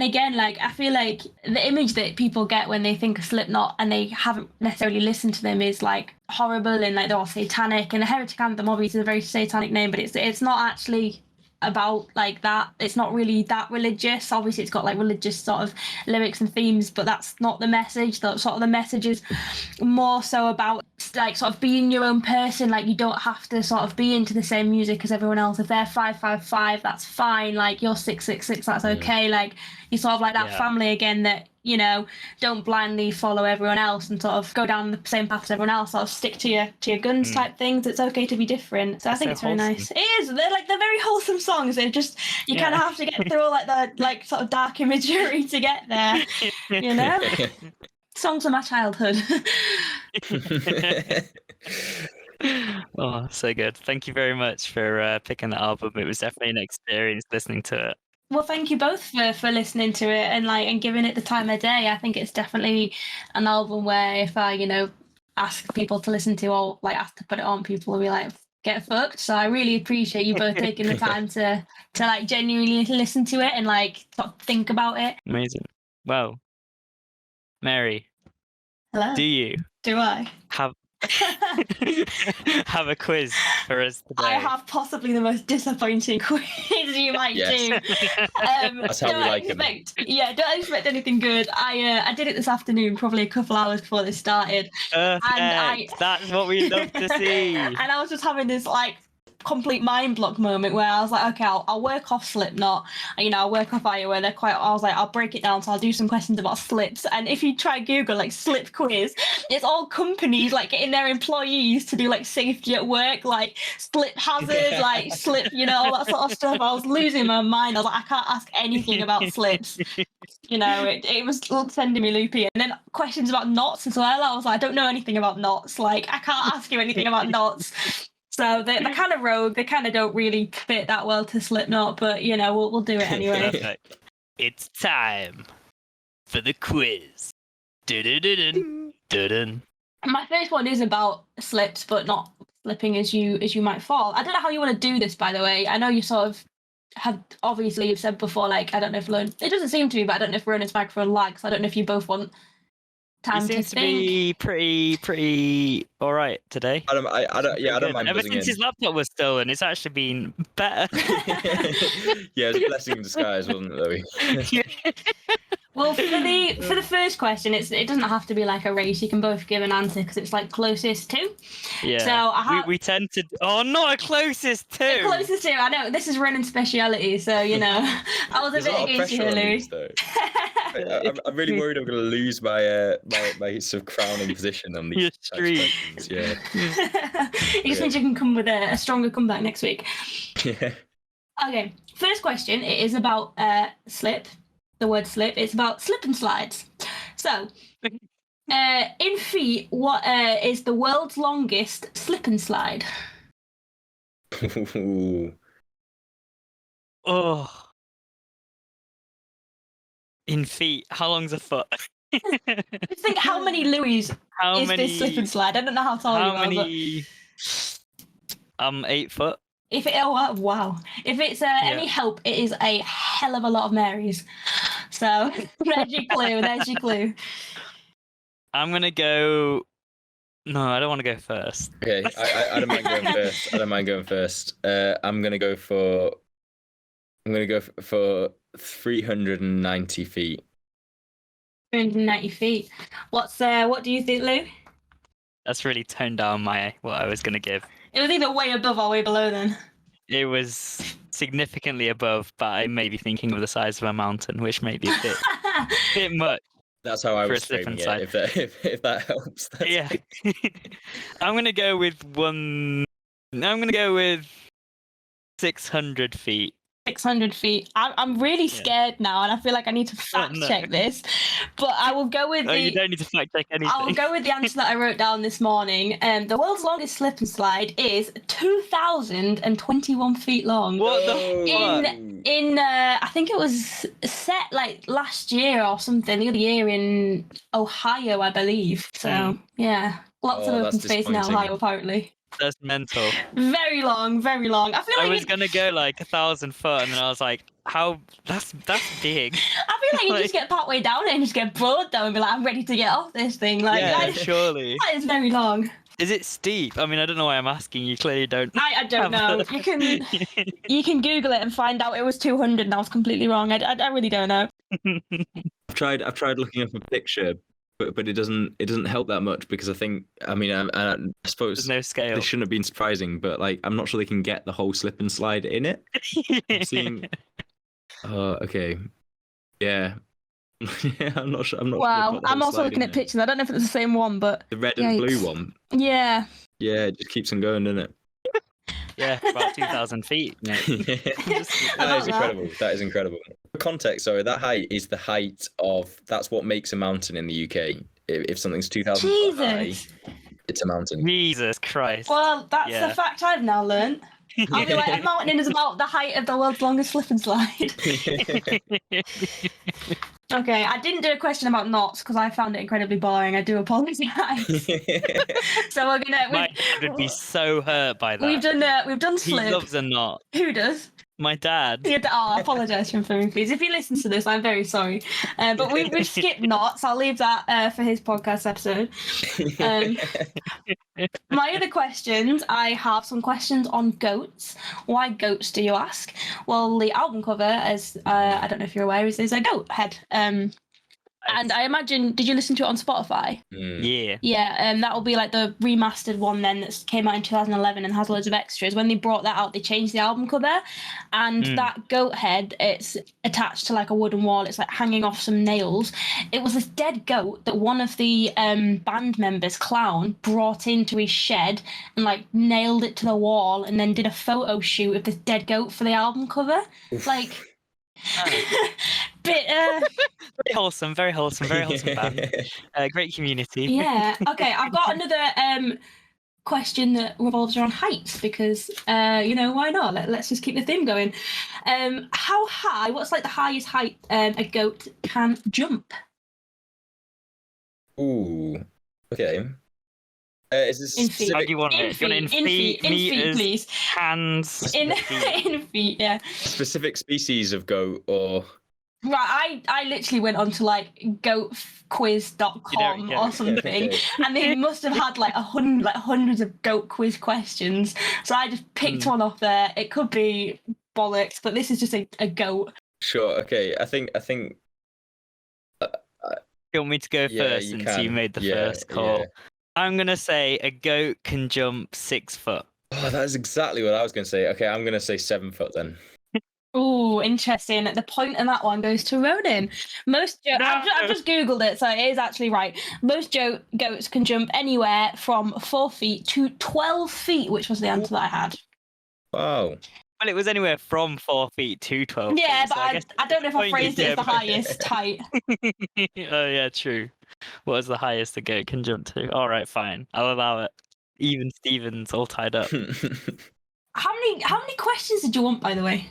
again, like I feel like the image that people get when they think of Slipknot and they haven't necessarily listened to them is like horrible and like they're all satanic. And the Heretic Anthem obviously is a very satanic name, but it's not actually about like that. It's not really that religious. Obviously it's got like religious sort of lyrics and themes, but that's not the message. The message is more so about like sort of being your own person. Like you don't have to sort of be into the same music as everyone else. If they're 555, that's fine. Like you're 666, that's okay. Like you're sort of like that family again that, you know, don't blindly follow everyone else and sort of go down the same path as everyone else. Sort of stick to your guns type things. It's okay to be different. So I think it's very nice. It is. They're very wholesome songs. They're just you kind of have to get through all like the like sort of dark imagery to get there. You know, songs of my childhood. Oh, so good. Thank you very much for picking that album. It was definitely an experience listening to it. Well, thank you both for listening to it and giving it the time of day. I think it's definitely an album where if I, you know, ask people to listen to or like ask to put it on, people will be like, get fucked. So I really appreciate you both taking the time to like genuinely listen to it and like sort of think about it. Amazing. Well, Mary, hello. Do I have a quiz for us today? I have possibly the most disappointing quiz you might do. That's how we like them. Yeah, don't expect anything good. I did it this afternoon, probably a couple hours before this started. And that's what we love to see. And I was just having this like complete mind block moment where I was like, okay, I'll work off Slipknot, you know, I'll work off Iowa. They're quite. I was like, I'll break it down, so I'll do some questions about slips. And if you try Google like slip quiz, it's all companies like getting their employees to do like safety at work, like slip hazard, like slip, you know, all that sort of stuff. I was losing my mind. I was like, I can't ask anything about slips. You know, it was sending me loopy. And then questions about knots as well. I was like, I don't know anything about knots. Like, I can't ask you anything about knots. So they're kind of rogue. They kind of don't really fit that well to Slipknot, but you know we'll do it anyway. Perfect. It's time for the quiz. Dun-dun-dun-dun. My first one is about slips, but not slipping as you might fall. I don't know how you want to do this, by the way. I know you sort of have obviously you've said before, like I don't know if Ronan. It doesn't seem to be, but I don't know if Ronan's microphone lags. I don't know if you both want time He seems to be pretty all right today. I don't mind. Ever since his laptop was stolen, it's actually been better. Yeah, it's a blessing in disguise, wasn't it, Louis? Well, for the first question, it doesn't have to be like a race. You can both give an answer because it's like closest to. Yeah. So we tend to. Oh, not a closest to. Closest to. I know this is Ronan's speciality, so you know I was a bit against you, Louis. I'm really worried I'm going to lose my my sort of crowning position on these questions. Yeah. It just means you can come with a stronger comeback next week. Yeah. Okay, first question. It is about slip. The word slip. It's about slip and slides. So, in feet, what is the world's longest slip and slide? Oh. In feet, how long's a foot? Just think how many Louis this slip and slide? I don't know how tall you are. How many? 8 foot. If it, wow. If it's any help, it is a hell of a lot of Marys. So there's your clue. I'm gonna go. No, I don't want to go first. Okay, I don't mind going first. I'm gonna go for 390 feet. 390 feet. What do you think, Lou? That's really toned down what I was gonna give. It was either way above or way below then. It was significantly above, but I may be thinking of the size of a mountain, which may be a bit much. That's how I was framing it. If that helps. Yeah. I'm gonna go with 600 feet. 600 feet. I'm really scared now, and I feel like I need to fact check this. But I will go with you don't need to fact check anything. I will go with the answer that I wrote down this morning. The world's longest slip and slide is 2,021 feet long. What the fuck? In I think it was set like last year or something, the other year in Ohio, I believe. So yeah, lots of open space in Ohio apparently. That's mental. Very long, very long. I feel like I was gonna go like 1,000 foot, and then I was like, "How? That's big." I feel like you just get part way down it and just get bored though, and be like, "I'm ready to get off this thing." Like, surely. That is very long. Is it steep? I mean, I don't know why I'm asking. You clearly don't. I don't know. You can Google it and find out it was 200, and I was completely wrong. I really don't know. I've tried looking up a picture. But it doesn't help that much because I suppose there's no scale. This shouldn't have been surprising, but like I'm not sure they can get the whole slip and slide in it. I'm seeing. Okay. Yeah. I'm not sure. Wow. I'm also looking at pictures. I don't know if it's the same one, but the red and blue one. Yeah. Yeah, it just keeps on going, doesn't it? Yeah, about 2,000 feet. That is incredible. That is incredible. For context, sorry, that height is the height of. That's what makes a mountain in the UK. If something's 2,000 feet high, it's a mountain. Jesus Christ. Well, that's the fact I've now learned. I'll be like, a mountain is about the height of the world's longest slip and slide. Okay, I didn't do a question about knots because I found it incredibly boring. I do apologise. So we're gonna. My dad would be so hurt by that. We've done slip. He loves a knot. Who does? My dad. I apologise for him, please. If he listens to this, I'm very sorry. But we've skipped knots. I'll leave that for his podcast episode. My other questions, I have some questions on goats. Why goats, do you ask? Well, the album cover, as I don't know if you're aware, is a goat head. And I imagine, did you listen to it on Spotify? Yeah. Yeah, that will be like the remastered one then that came out in 2011 and has loads of extras. When they brought that out, they changed the album cover, and that goat head, it's attached to like a wooden wall. It's like hanging off some nails. It was this dead goat that one of the band members, Clown, brought into his shed and like nailed it to the wall and then did a photo shoot of this dead goat for the album cover. Like... very wholesome band. Great community. Yeah. Okay, I've got another question that revolves around heights because why not? Let's just keep the theme going. How high? What's like the highest height a goat can jump? Ooh. Okay. Is this in feet? How do you want it? In feet, meters, please. Hands. In feet, yeah. Specific species of goat or... Right, I literally went on to like goatquiz.com or something, and they must have had like hundreds of goat quiz questions. So I just picked one off there. It could be bollocks, but this is just a goat. Sure. Okay. I think. You want me to go first since you made the first call? Yeah. I'm gonna say a goat can jump 6 foot. Oh, that's exactly what I was gonna say. Okay, I'm gonna say 7 foot then. Oh, interesting. The point of that one goes to Ronan. I've just Googled it, so it is actually right. Most goats can jump anywhere from 4 feet to 12 feet, which was the answer that I had. Wow. Well, it was anywhere from 4 feet to 12 feet. Yeah, but I don't know if I phrased it as the highest height. Oh, yeah, true. What is the highest a goat can jump to? All right, fine. I'll allow it. Even Stevens all tied up. How many questions did you want, by the way?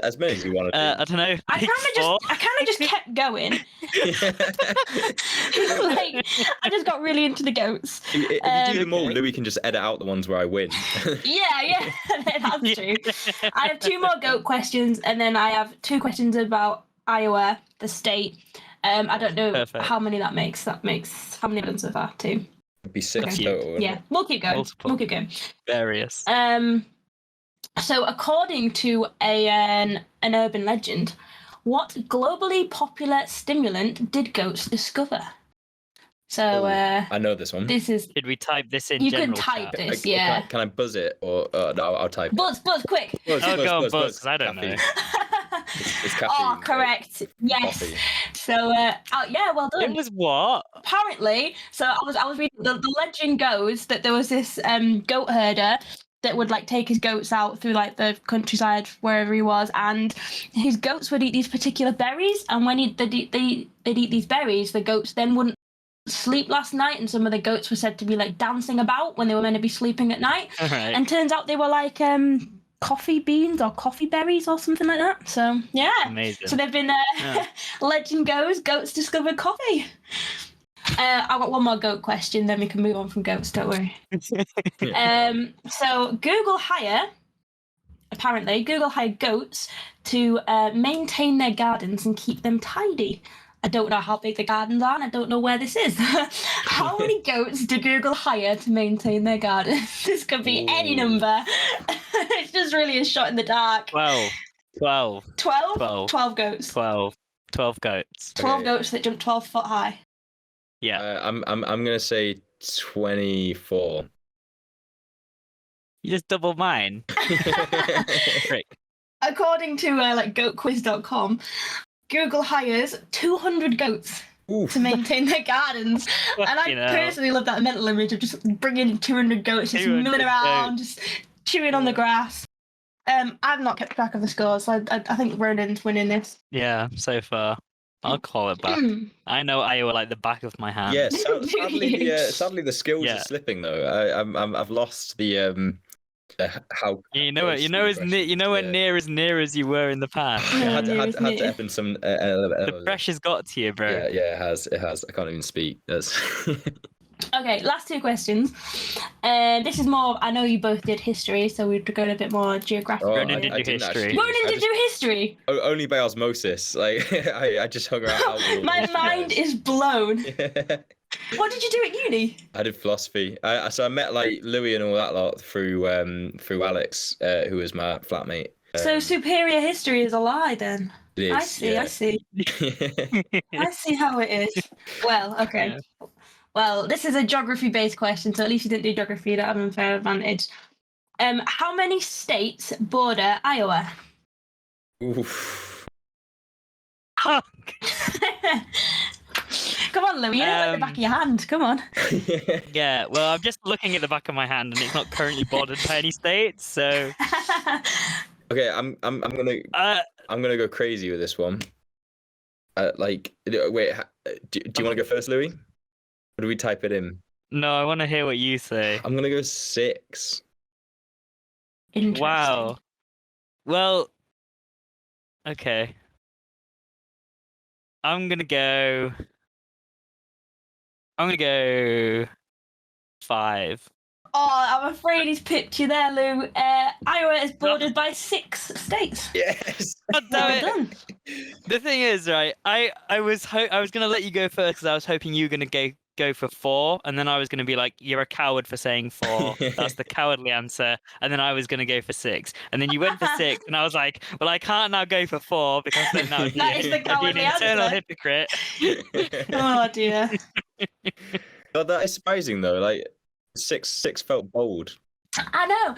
As many as you wanted. I don't know. I kind of just kept going. Like, I just got really into the goats. If you do them all, Louis can just edit out the ones where I win. Yeah, that's true. I have 2 more goat questions, and then I have 2 questions about Iowa, the state. I don't know how many that makes. How many of them so far? 2. It'd be 6 total. Yeah, we'll keep going. Multiple. We'll keep going. Various. So according to an urban legend, what globally popular stimulant did goats discover? So I know this one. This is. Did we type this in? You can type this, yeah. Can I buzz it or no? I'll type. Buzz, quick. Buzz, buzz, because I don't know. It's caffeine. Oh, correct. Yes. Coffee. So, yeah, well done. It was what? Apparently, so I was reading. The legend goes that there was this goat herder that would like take his goats out through like the countryside wherever he was, and his goats would eat these particular berries, and when they'd eat these berries, the goats then wouldn't sleep last night, and some of the goats were said to be like dancing about when they were meant to be sleeping at night. Right. And turns out they were like coffee beans or coffee berries or something like that. So yeah, Amazing. so they've been legend goes, goats discovered coffee. I've got one more goat question, then we can move on from goats, don't worry. So Google hired goats to maintain their gardens and keep them tidy. I don't know how big the gardens are, and I don't know where this is. How many goats do Google hire to maintain their gardens? This could be any number. It's just really a shot in the dark. 12. 12. 12? 12. 12 goats. 12. 12 goats. 12 Okay. goats that jump 12 foot high. Yeah. I'm gonna say 24. You just doubled mine. Great. According to like goatquiz.com, Google hires 200 goats Oof. to maintain their gardens. And I Fucking hell. personally love that mental image of just bringing 200 goats, just 200 milling around, just chewing on the grass. I've not kept track of the scores, so I think Ronan's winning this. Yeah, so far. I'll call it back. I know Iowa like the back of my hand. Yeah, sadly the skills Yeah. are slipping though. I've lost the how. You know it. You know near as you were in the past. I had Near as to near. up in some. The pressure's got to you, bro. Yeah, it has. I can't even speak. That's. Okay, last two questions. This is more, I know you both did history, so we're going a bit more geographical. Ronan did do didn't history. actually- Ronan I did just- do history. Only by osmosis. Like I just hung around. My mind is blown. is. What did you do at uni? I did philosophy. So I met like Louis and all that lot through Alex, who was my flatmate. So superior history is a lie then. It is, I see. yeah. I see how it is. Well, okay. Yeah. Well, this is a geography-based question, so at least you didn't do geography. You don't have an unfair advantage. How many states border Iowa? Oof. Fuck. Come on, Louis. You don't like the back of your hand. Come on. Yeah, well, I'm just looking at the back of my hand, and it's not currently bordered by any states. So, Okay, I'm gonna go crazy with this one. Wait, do you want to go first, Louis? Or do we type it in? no, I want to hear what you say. I'm gonna go 6. Interesting. Wow. Well, okay. I'm gonna go 5. Oh, I'm afraid he's pipped you there, Lou. Iowa is bordered by 6 states. Yes. God Well damn it. done. The thing is, right? I was gonna let you go first because I was hoping you were gonna go for 4, and then I was gonna be like, "You're a coward for saying 4. That's the cowardly answer." And then I was gonna go for 6, and then you went for 6, and I was like, "Well, I can't now go for 4 because then that would be, That is the I'd be an cowardly eternal answer. hypocrite." Oh dear. Oh, that is surprising though. Like 6 felt bold. I know.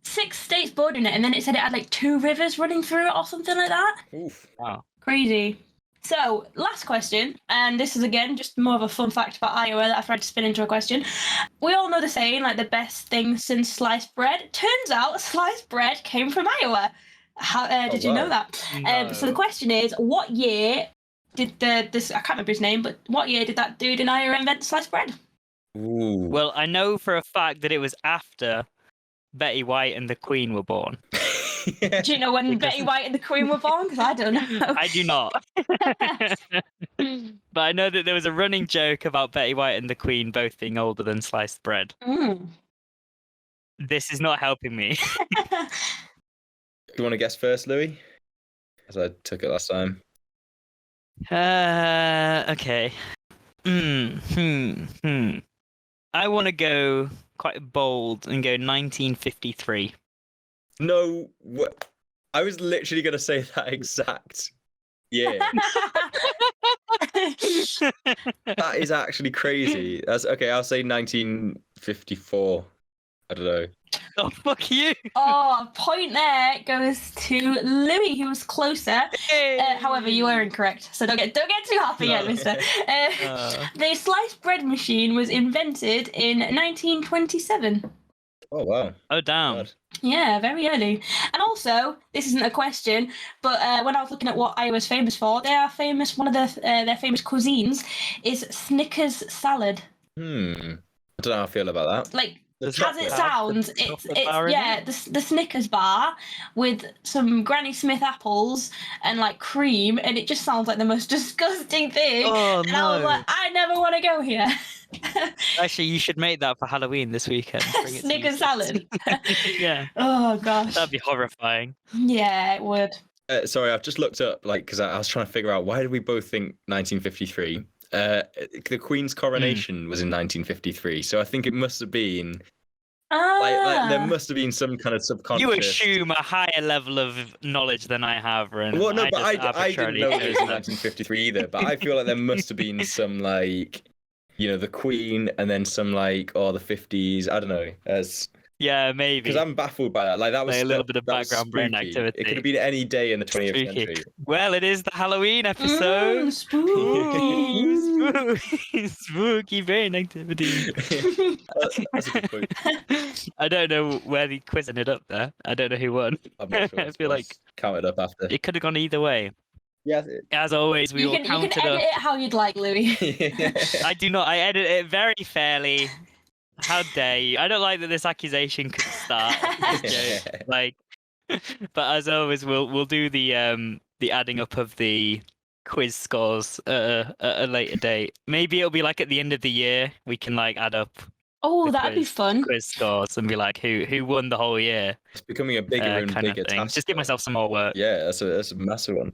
6 states bordering it, and then it said it had like 2 rivers running through it or something like that. Oof. Wow. Crazy. So, last question, and this is again just more of a fun fact about Iowa that I've tried to spin into a question. We all know the saying, like the best thing since sliced bread. Turns out sliced bread came from Iowa. How did you know that? So the No. question is, what year did this? I can't remember his name, but what year did that dude in Iowa invent sliced bread? Ooh. Well, I know for a fact that it was after Betty White and the Queen were born. Do you know when Betty White and the Queen were born? Because I don't know. I do not. But I know that there was a running joke about Betty White and the Queen both being older than sliced bread. Mm. This is not helping me. Do you want to guess first, Louis? As I took it last time. Okay. I want to go quite bold and go 1953. No, what? I was literally gonna say that exact. Yeah, that is actually crazy. That's okay. I'll say 1954. I don't know. Oh, fuck you. Oh, point there goes to Louis, who was closer. However, you were incorrect, so don't get too happy yet, No. Mister. The sliced bread machine was invented in 1927. Oh wow. Oh damn. God. Yeah, very early. And also, this isn't a question, but when I was looking at what Iowa's famous for, they are famous. One of their famous cuisines is Snickers salad. I don't know how I feel about that. Like, Does as that it have sounds, the it's chocolate bar in yeah, the Snickers bar with some Granny Smith apples and like cream, and it just sounds like the most disgusting thing. Oh and I was no. like, I never want to go here. Actually, you should make that for Halloween this weekend. Bring it to Snickers East. salad. Yeah, Oh gosh. that'd be horrifying. Yeah, it would. Sorry, I've just looked up because I was trying to figure out why did we both think 1953. The Queen's coronation was in 1953, so I think it must have been like there must have been some kind of subconscious. You assume a higher level of knowledge than I have, Ren. Well, no, but I didn't arbitrarily know it was chose in that. 1953 either. But I feel like there must have been some like, the Queen, and then some like, the 50s. I don't know. Yeah, maybe. Because I'm baffled by that. Like that was Like a little bit of that was background brain spooky. activity. It could have been any day in the 20th Spooky. century. Well, it is the Halloween episode. Spooky. Spooky, spooky brain activity. That's a good point. I don't know where the quiz ended up there. I don't know who won. I'm not sure. I feel like count it up after. it could have gone either way. Yeah. As always, we You will can count it edit up. it how you'd like, Louis. I do not. I edit it very fairly. How dare you? I don't like that this accusation could start. This joke. Like, but as always, we'll do the adding up of the quiz scores at a later date. Maybe it'll be like at the end of the year. We can like add up Oh, the that'd be fun. quiz scores and be like who won the whole year. It's becoming a bigger and kind of bigger thing. task. Just give myself some more work. Yeah, that's a massive one.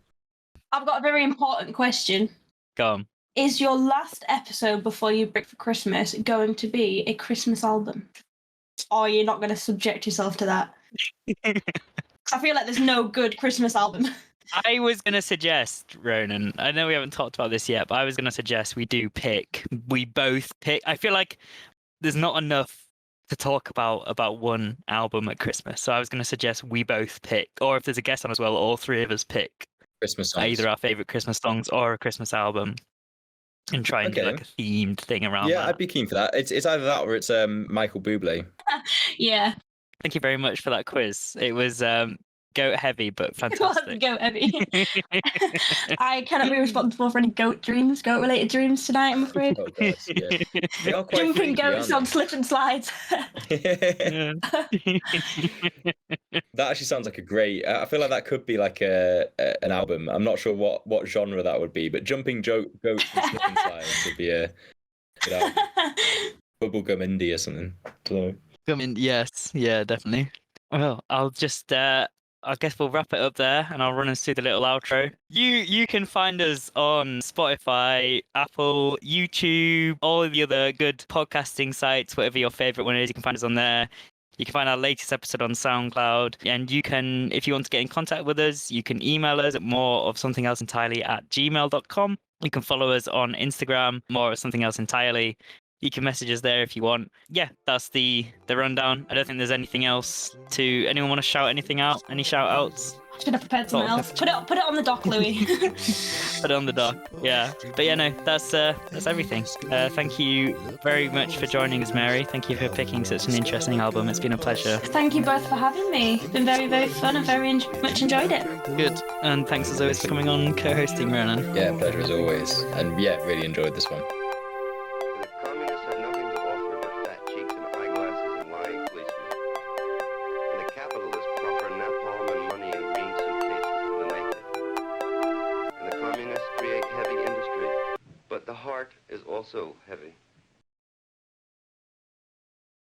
I've got a very important question. Go on. Is your last episode before you break for Christmas going to be a Christmas album? Or are you not going to subject yourself to that? I feel like there's no good Christmas album. I was going to suggest, Ronan, I know we haven't talked about this yet, but I was going to suggest we both pick. I feel like there's not enough to talk about one album at Christmas. So I was going to suggest we both pick, or if there's a guest on as well, all three of us pick Christmas songs. either our favorite Christmas songs or a Christmas album and try and do like a themed thing around that. Yeah, I'd be keen for that. It's either that or it's Michael Bublé. Yeah. Thank you very much for that quiz. It was goat heavy, but It was fantastic. goat heavy. I cannot be responsible for any goat related dreams tonight, I'm afraid. Oh god, yeah. They are quite Jumping freaky, goats on aren't slip and slides. they? That actually sounds like a great. I feel like that could be like an album. I'm not sure what genre that would be, but jumping goats and slipping slides would be a good album. Bubblegum indie or something. Don't know. Come in, yes, yeah, definitely. Well, I'll just I guess we'll wrap it up there, and I'll run us through the little outro. You can find us on Spotify, Apple, YouTube, all of the other good podcasting sites, whatever your favorite one is. You can find us on there. You can find our latest episode on SoundCloud, and you can, if you want to get in contact with us, you can email us at moreofsomethingelseentirely@gmail.com. You can follow us on Instagram, more of something else entirely. You can message us there if you want. Yeah, that's the rundown. I don't think there's anything else to... Anyone want to shout anything out? Any shout outs? Should have prepared something else. Put it on the dock, Louis. Put it on the dock. Yeah. But yeah, no, that's everything. Thank you very much for joining us, Mary. Thank you for picking such an interesting album. It's been a pleasure. Thank you both for having me. It's been very, very fun and very much enjoyed it. Good. And thanks as always for coming on co-hosting, Ronan. Yeah, pleasure as always. And yeah, really enjoyed this one. But the heart is also heavy.